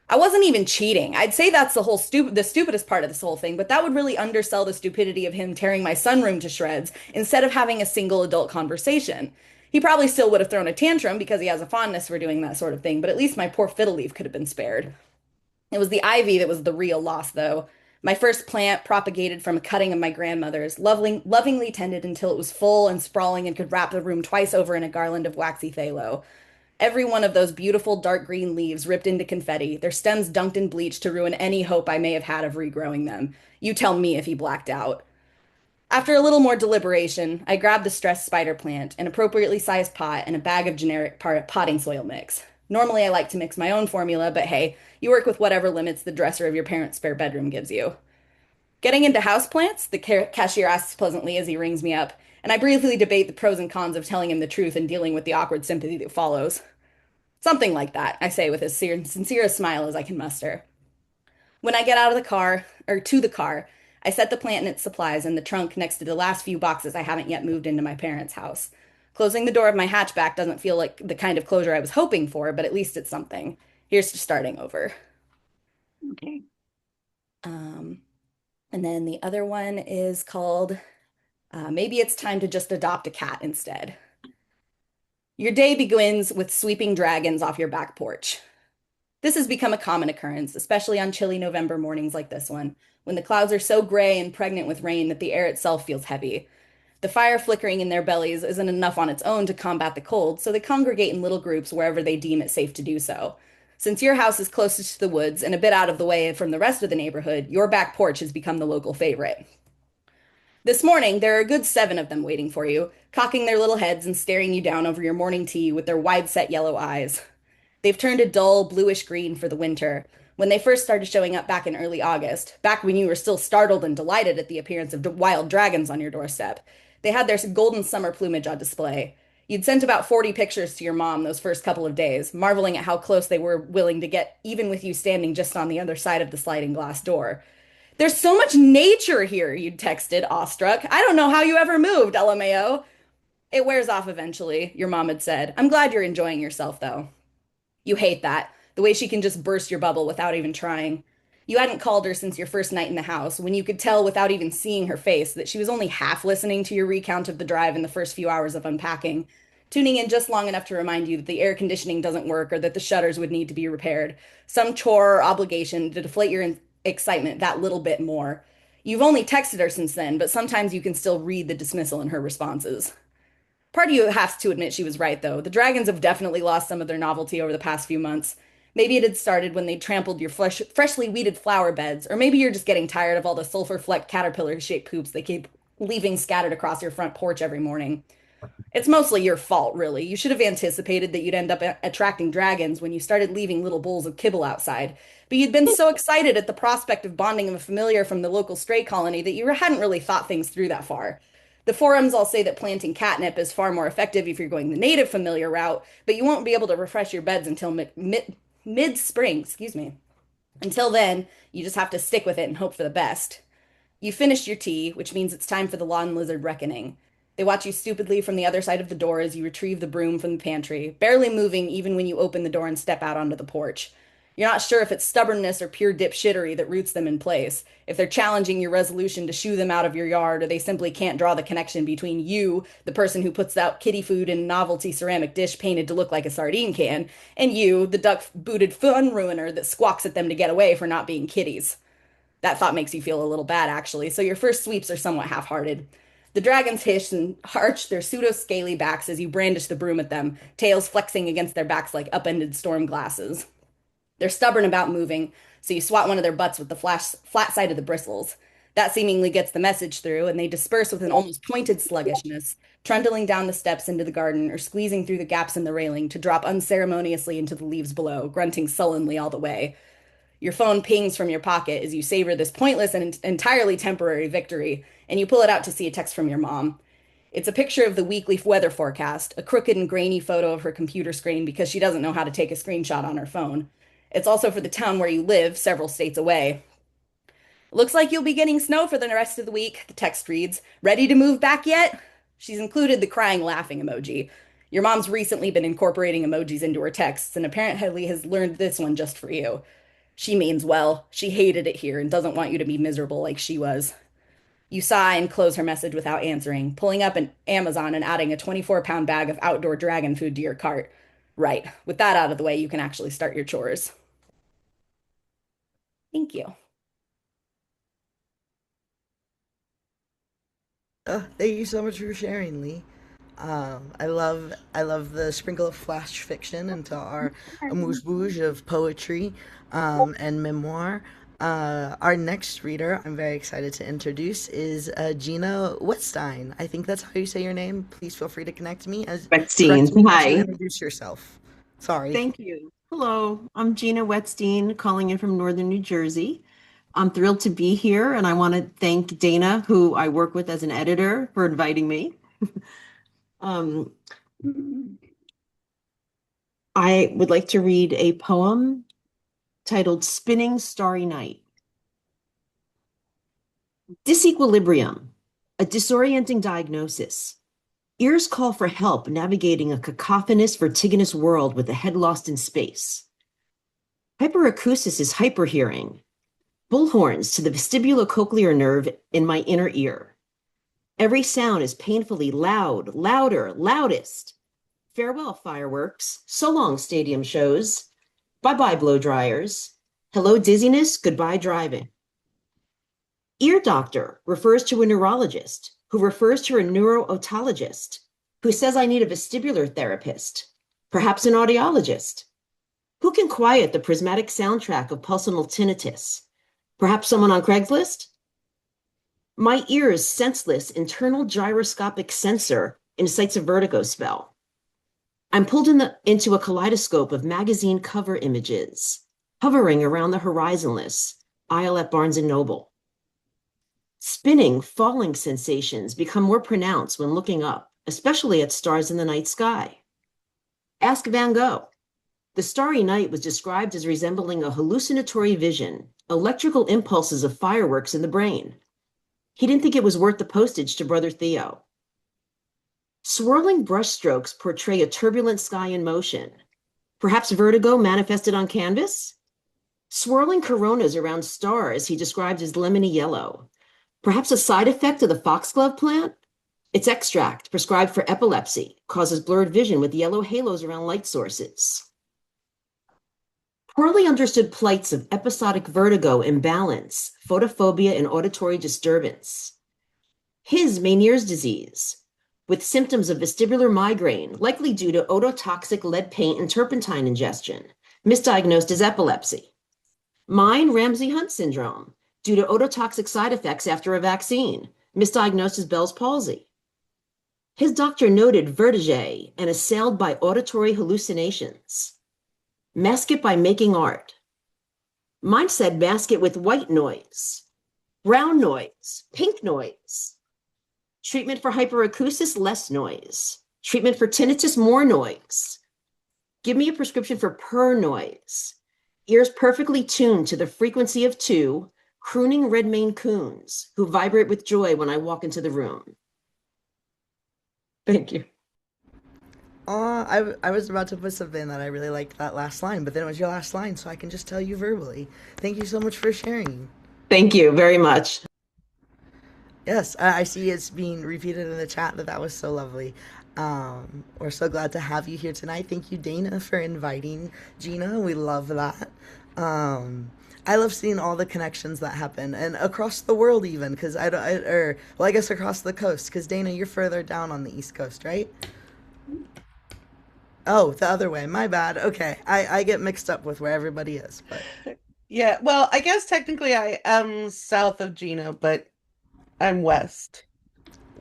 I wasn't even cheating. I'd say that's the stupidest part of this whole thing, but that would really undersell the stupidity of him tearing my sunroom to shreds instead of having a single adult conversation. He probably still would have thrown a tantrum because he has a fondness for doing that sort of thing, but at least my poor fiddle leaf could have been spared. It was the ivy that was the real loss, though. My first plant, propagated from a cutting of my grandmother's, lovingly tended until it was full and sprawling and could wrap the room twice over in a garland of waxy phthalo. Every one of those beautiful dark green leaves ripped into confetti, their stems dunked in bleach to ruin any hope I may have had of regrowing them. You tell me if he blacked out. After a little more deliberation, I grabbed the stressed spider plant, an appropriately sized pot, and a bag of generic potting soil mix. Normally, I like to mix my own formula, but hey, you work with whatever limits the dresser of your parents' spare bedroom gives you. Getting into houseplants? The cashier asks pleasantly as he rings me up, and I briefly debate the pros and cons of telling him the truth and dealing with the awkward sympathy that follows. Something like that, I say with as sincere a smile as I can muster. When I get out of the car, or to the car, I set the plant and its supplies in the trunk next to the last few boxes I haven't yet moved into my parents' house. Closing the door of my hatchback doesn't feel like the kind of closure I was hoping for, but at least it's something. Here's to starting over. Okay. Um, and then the other one is called Maybe It's Time to Just Adopt a Cat Instead. Your day begins with sweeping dragons off your back porch. This has become a common occurrence, especially on chilly November mornings like this one, when the clouds are so gray and pregnant with rain that the air itself feels heavy. The fire flickering in their bellies isn't enough on its own to combat the cold, so they congregate in little groups wherever they deem it safe to do so. Since your house is closest to the woods and a bit out of the way from the rest of the neighborhood, your back porch has become the local favorite. This morning, there are a good 7 of them waiting for you, cocking their little heads and staring you down over your morning tea with their wide-set yellow eyes. They've turned a dull bluish green for the winter. When they first started showing up back in early August, back when you were still startled and delighted at the appearance of wild dragons on your doorstep, they had their golden summer plumage on display. You'd sent about 40 pictures to your mom those first couple of days, marveling at how close they were willing to get, even with you standing just on the other side of the sliding glass door. "There's so much nature here," you'd texted, awestruck. "I don't know how you ever moved, LMAO." "It wears off eventually," your mom had said. "I'm glad you're enjoying yourself, though." You hate that, the way she can just burst your bubble without even trying. You hadn't called her since your first night in the house, when you could tell without even seeing her face that she was only half listening to your recount of the drive in the first few hours of unpacking, tuning in just long enough to remind you that the air conditioning doesn't work or that the shutters would need to be repaired. Some chore or obligation to deflate your excitement that little bit more. You've only texted her since then, but sometimes you can still read the dismissal in her responses. Part of you has to admit she was right, though. The dragons have definitely lost some of their novelty over the past few months. Maybe it had started when they trampled your freshly weeded flower beds, or maybe you're just getting tired of all the sulfur-flecked caterpillar-shaped poops they keep leaving scattered across your front porch every morning. It's mostly your fault, really. You should have anticipated that you'd end up attracting dragons when you started leaving little bowls of kibble outside. But you'd been so excited at the prospect of bonding with a familiar from the local stray colony that you hadn't really thought things through that far. The forums all say that planting catnip is far more effective if you're going the native familiar route, but you won't be able to refresh your beds until mid-spring, excuse me. Until then, you just have to stick with it and hope for the best. You finished your tea, which means it's time for the lawn lizard reckoning. They watch you stupidly from the other side of the door as you retrieve the broom from the pantry, barely moving even when you open the door and step out onto the porch. You're not sure if it's stubbornness or pure dipshittery that roots them in place, if they're challenging your resolution to shoo them out of your yard, or they simply can't draw the connection between you, the person who puts out kitty food in a novelty ceramic dish painted to look like a sardine can, and you, the duck-booted fun ruiner that squawks at them to get away for not being kitties. That thought makes you feel a little bad, actually, so your first sweeps are somewhat half-hearted. The dragons hiss and arch their pseudo-scaly backs as you brandish the broom at them, tails flexing against their backs like upended storm glasses. They're stubborn about moving, so you swat one of their butts with the flat side of the bristles. That seemingly gets the message through, and they disperse with an almost pointed sluggishness, trundling down the steps into the garden or squeezing through the gaps in the railing to drop unceremoniously into the leaves below, grunting sullenly all the way. Your phone pings from your pocket as you savor this pointless and entirely temporary victory, and you pull it out to see a text from your mom. It's a picture of the weekly weather forecast, a crooked and grainy photo of her computer screen because she doesn't know how to take a screenshot on her phone. It's also for the town where you live, several states away. Looks like you'll be getting snow for the rest of the week, the text reads. Ready to move back yet? She's included the crying laughing emoji. Your mom's recently been incorporating emojis into her texts and apparently has learned this one just for you. She means well. She hated it here and doesn't want you to be miserable like she was. You sigh and close her message without answering, pulling up an Amazon and adding a 24-pound bag of outdoor dragon food to your cart. Right. With that out of the way, you can actually start your chores. Thank you. Thank you so much for sharing, Lee. I love the sprinkle of flash fiction into our amuse-bouche of poetry and memoir. Our next reader, I'm very excited to introduce, is Gina Wetstein. I think that's how you say your name. Please feel free to connect me as Wetstein. Hi. introduce yourself. Sorry. Thank you. Hello, I'm Gina Wetstein, calling in from Northern New Jersey. I'm thrilled to be here, and I want to thank Dana, who I work with as an editor, for inviting me. I would like to read a poem titled Spinning Starry Night. Disequilibrium, a disorienting diagnosis. Ears call for help navigating a cacophonous, vertiginous world with a head lost in space. Hyperacusis is hyperhearing. Bullhorns to the vestibulocochlear nerve in my inner ear. Every sound is painfully loud, louder, loudest. Farewell, fireworks. So long, stadium shows. Bye-bye, blow dryers. Hello, dizziness. Goodbye, driving. Ear doctor refers to a neurologist, who refers to a neuro-otologist, who says I need a vestibular therapist, perhaps an audiologist. Who can quiet the prismatic soundtrack of pulsonal tinnitus? Perhaps someone on Craigslist? My ear's senseless internal gyroscopic sensor incites a vertigo spell. I'm pulled into a kaleidoscope of magazine cover images, hovering around the horizonless aisle at Barnes & Noble. Spinning, falling sensations become more pronounced when looking up, especially at stars in the night sky. Ask Van Gogh. The starry night was described as resembling a hallucinatory vision, electrical impulses of fireworks in the brain. He didn't think it was worth the postage to Brother Theo. Swirling brushstrokes portray a turbulent sky in motion. Perhaps vertigo manifested on canvas? Swirling coronas around stars he described as lemony yellow. Perhaps a side effect of the foxglove plant? Its extract, prescribed for epilepsy, causes blurred vision with yellow halos around light sources. Poorly understood plights of episodic vertigo imbalance, photophobia, and auditory disturbance. His Meniere's disease, with symptoms of vestibular migraine, likely due to ototoxic lead paint and turpentine ingestion, misdiagnosed as epilepsy. Mine, Ramsay-Hunt syndrome, due to ototoxic side effects after a vaccine, misdiagnosed as Bell's palsy. His doctor noted vertige and assailed by auditory hallucinations. Mask it by making art. Mine said mask it with white noise, brown noise, pink noise. Treatment for hyperacusis, less noise. Treatment for tinnitus, more noise. Give me a prescription for purr noise. Ears perfectly tuned to the frequency of 2 crooning red Maine coons who vibrate with joy when I walk into the room. Thank you. I was about to put something that I really liked that last line, but then it was your last line, so I can just tell you verbally. Thank you so much for sharing. Thank you very much. Yes, I see it's being repeated in the chat that was so lovely. We're so glad to have you here tonight. Thank you, Dana, for inviting Gina. We love that. I love seeing all the connections that happen and across the world, even because I guess across the coast. Because Dana, you're further down on the East Coast, right? Oh, the other way. My bad. Okay, I get mixed up with where everybody is, but Yeah, well, I guess technically I am south of Gina, but I'm west,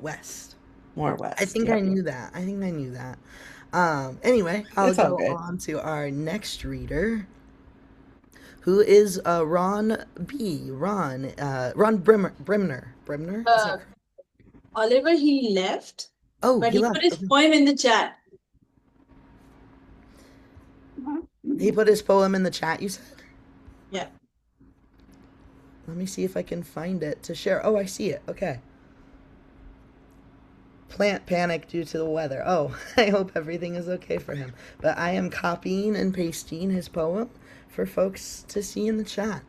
west. more west. I think yeah. I knew that. I think I knew that. Anyway, I'll It's all go good. on to our next reader, who is Ron B. Ron Brimner. Brimner? Is that correct? Oliver, he left, Oh, but he he left. put his Okay. poem in the chat. He put his poem in the chat, you said? Yeah. Let me see if I can find it to share. Oh, I see it. Okay. Plant panic due to the weather. Oh, I hope everything is okay for him. But I am copying and pasting his poem for folks to see in the chat.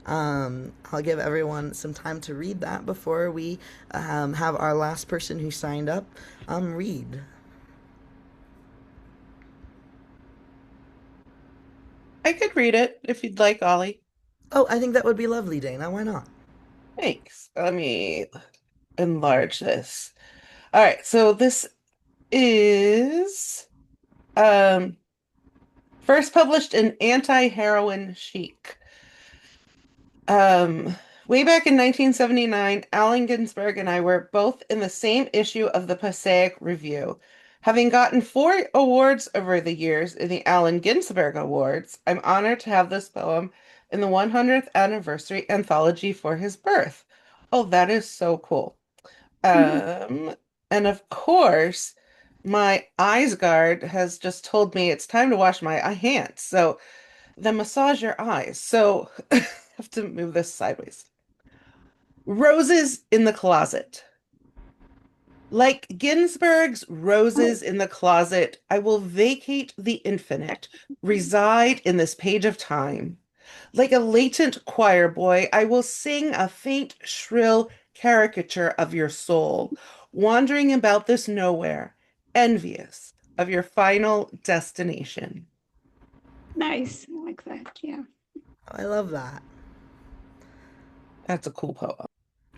I'll give everyone some time to read that before we have our last person who signed up read. I could read it if you'd like, Ollie. Oh, I think that would be lovely, Dana. Why not? Thanks. Let me enlarge this. All right, so this is first published in Anti-Heroin Chic. Way back in 1979, Allen Ginsberg and I were both in the same issue of the Passaic Review. Having gotten 4 awards over the years in the Allen Ginsberg Awards, I'm honored to have this poem in the 100th anniversary anthology for his birth. Oh, that is so cool. And of course, my eyes guard has just told me it's time to wash my hands. So then massage your eyes. So I have to move this sideways. Roses in the closet. Like Ginsberg's Roses in the Closet, I will vacate the infinite, reside in this page of time. Like a latent choir boy, I will sing a faint, shrill caricature of your soul, wandering about this nowhere, envious of your final destination. Nice. I like that. Yeah. I love that. That's a cool poem.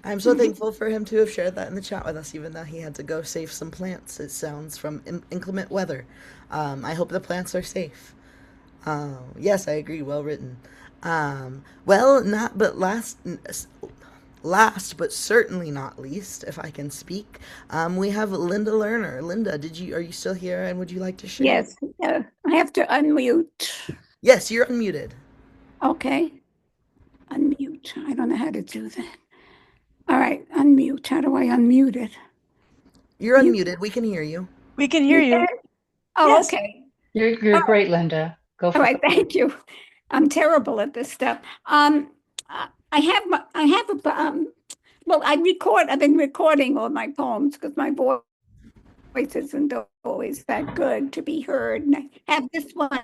I'm so thankful for him to have shared that in the chat with us, even though he had to go save some plants, it sounds, from inclement weather. I hope the plants are safe. Yes, I agree. Well written. Well, not but last but certainly not least, if I can speak, we have Linda Lerner. Linda, are you still here, and would you like to share? Yes. I have to unmute. Yes, you're unmuted. Okay. Unmute. I don't know how to do that. All right. Unmute. How do I unmute it? You're unmuted. We can hear you. We can hear you. Oh, Yes. okay. You're great, Linda. Go for All it. right. Thank you. I'm terrible at this stuff. I have well, I've been recording all my poems because my voice isn't always that good to be heard. And I have this one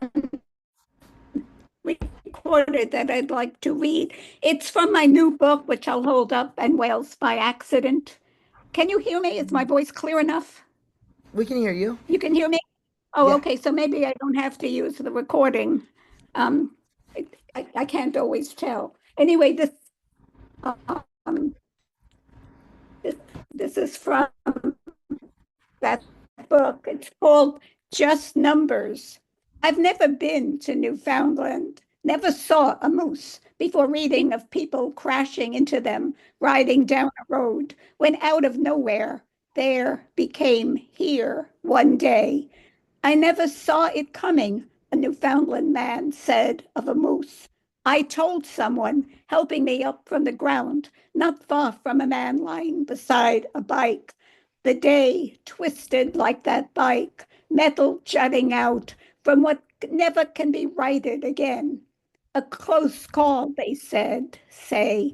recorded that I'd like to read. It's from my new book, which I'll hold up, and Wales by Accident. Can you hear me? Is my voice clear enough? We can hear you. You can hear me? Oh, Yeah. okay. So maybe I don't have to use the recording. I can't always tell. Anyway, this is from that book. It's called Just Numbers. I've never been to Newfoundland, never saw a moose before reading of people crashing into them, riding down a road, when out of nowhere, there became here one day. I never saw it coming, a Newfoundland man said of a moose. I told someone helping me up from the ground, not far from a man lying beside a bike. The day twisted like that bike, metal jutting out from what never can be righted again. A close call, they say.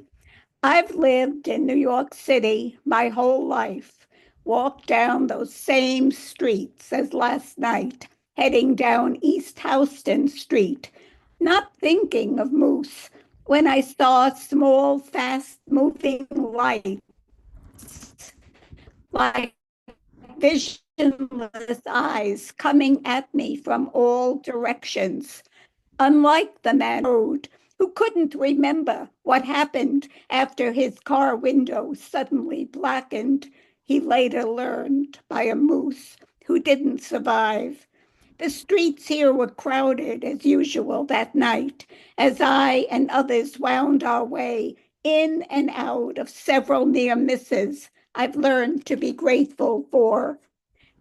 I've lived in New York City my whole life, walked down those same streets as last night, heading down East Houston Street, not thinking of moose when I saw small, fast moving lights like visionless eyes coming at me from all directions. Unlike the man who couldn't remember what happened after his car window suddenly blackened, he later learned by a moose who didn't survive. The streets here were crowded as usual that night as I and others wound our way in and out of several near misses I've learned to be grateful for.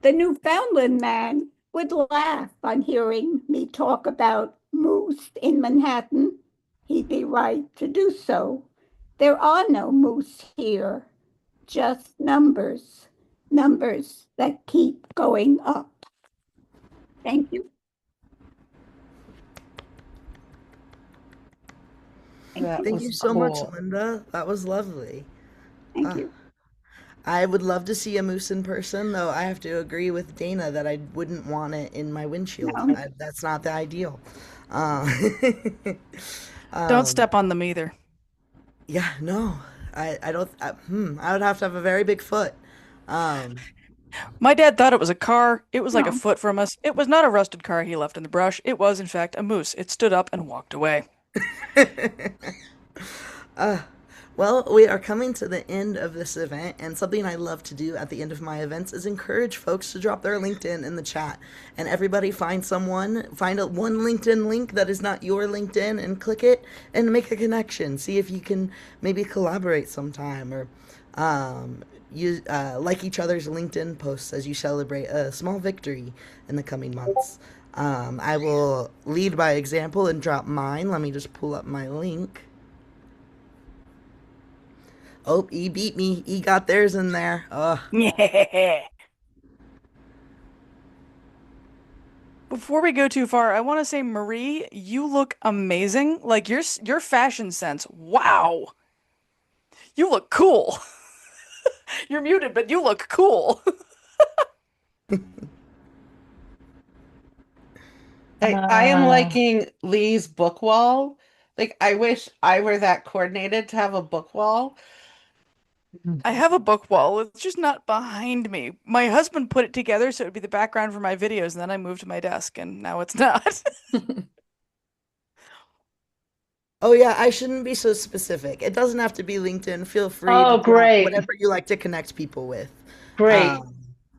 The Newfoundland man would laugh on hearing me talk about moose in Manhattan. He'd be right to do so. There are no moose here, just numbers, numbers that keep going up. Thank you. Thank you so much, Linda. That was lovely. Thank you. I would love to see a moose in person, though I have to agree with Dana that I wouldn't want it in my windshield. No. That's not the ideal. Don't step on them either. Yeah, no. I don't. I would have to have a very big foot. My dad thought it was a car. It was like a foot from us. It was not a rusted car he left in the brush. It was, in fact, a moose. It stood up and walked away. Well, we are coming to the end of this event, and something I love to do at the end of my events is encourage folks to drop their LinkedIn in the chat. And everybody find one LinkedIn link that is not your LinkedIn and click it and make a connection. See if you can maybe collaborate sometime or like each other's LinkedIn posts as you celebrate a small victory in the coming months. I will lead by example and drop mine. Let me just pull up my link. Oh, he beat me. He got theirs in there. Yeah. Before we go too far, I want to say, Marie, you look amazing. Like your fashion sense. Wow. You look cool. You're muted, but you look cool. I am liking Lee's book wall. Like, I wish I were that coordinated to have a book wall. I have a book wall. It's just not behind me. My husband put it together so it would be the background for my videos, and then I moved to my desk, and now it's not. Oh yeah, I shouldn't be so specific. It doesn't have to be LinkedIn. Feel free Oh, to drop great. whatever you like to connect people with. Great.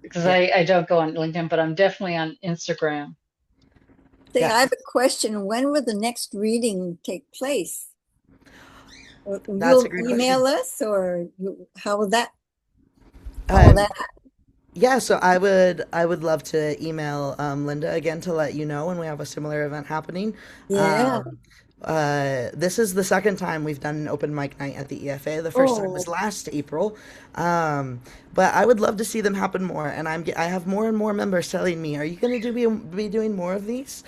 Because yeah. I don't go on LinkedIn, but I'm definitely on Instagram. I have a question. When will the next reading take place? That's You'll a great email question. us, or how will that? Yeah, so I would love to email Linda again to let you know when we have a similar event happening. Yeah. This is the second time we've done an open mic night at the EFA. The first time was last April. But I would love to see them happen more, and I have more and more members telling me, "Are you going to be doing more of these?"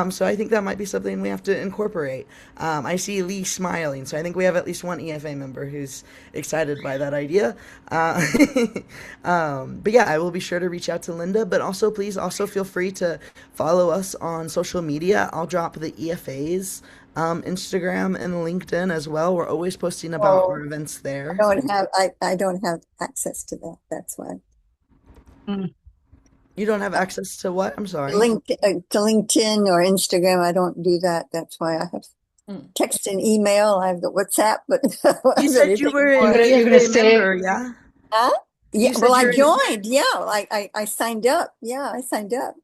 So I think that might be something we have to incorporate. I see Lee smiling, so I think we have at least one EFA member who's excited by that idea. But yeah, I will be sure to reach out to Linda, but also please also feel free to follow us on social media. I'll drop the EFA's Instagram and LinkedIn as well. We're always posting about our events there. I don't have access to that. That's why. You don't have access to what? I'm sorry. To LinkedIn or Instagram. I don't do that. That's why I have text and email. I have the WhatsApp, but you said you were an EFA member, yeah? Huh? Yeah. Well, I joined. Yeah. I signed up. Yeah, I signed up.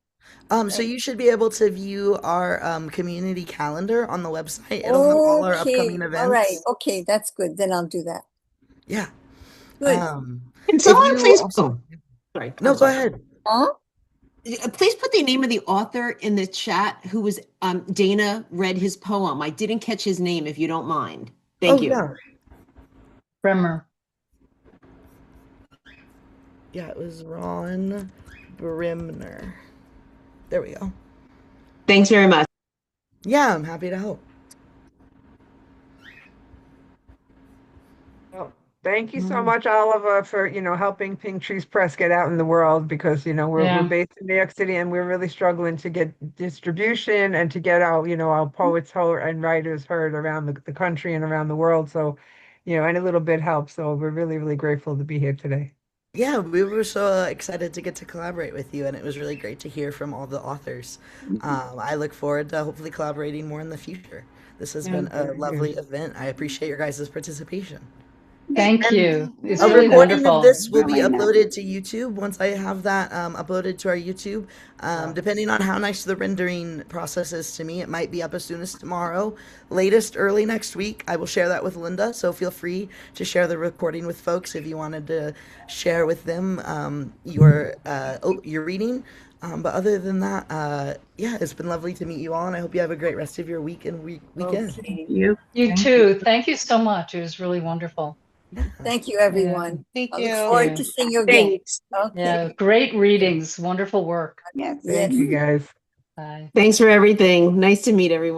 So you should be able to view our community calendar on the website. It'll have all our upcoming events. All right. Okay, that's good. Then I'll do that. Yeah. Good. Can someone please? Oh, sorry. No, go ahead. Please put the name of the author in the chat who was Dana read his poem. I didn't catch his name, if you don't mind. Thank you. Yeah. Bremer. Yeah, it was Ron Brimner. There we go. Thanks very much. Yeah, I'm happy to help. Well, thank you so much, Oliver, for helping Pink Trees Press get out in the world, because we're Yeah. based in New York City and we're really struggling to get distribution and to get our poets heard and writers heard around the country and around the world. So, any little bit helps. So we're really, really grateful to be here today. Yeah, we were so excited to get to collaborate with you, and it was really great to hear from all the authors. I look forward to hopefully collaborating more in the future. This has been a Very lovely good. event. I appreciate your guys' participation. Thank And you. It's a really recording of wonderful. this will be Elena. uploaded to YouTube once I have that uploaded to our YouTube. Depending on how nice the rendering process is to me, it might be up as soon as tomorrow, latest early next week. I will share that with Linda, so feel free to share the recording with folks if you wanted to share with them your reading. But other than that, yeah, it's been lovely to meet you all, and I hope you have a great rest of your week and weekend. Okay. You. You Thank too. Thank you so much. It was really wonderful. Thank you, Yeah. everyone. Thank I look you. forward to seeing you again. Thanks. Okay. Yeah. Great readings. Wonderful work. Yes. Thank you, guys. Bye. Thanks for everything. Nice to meet everyone.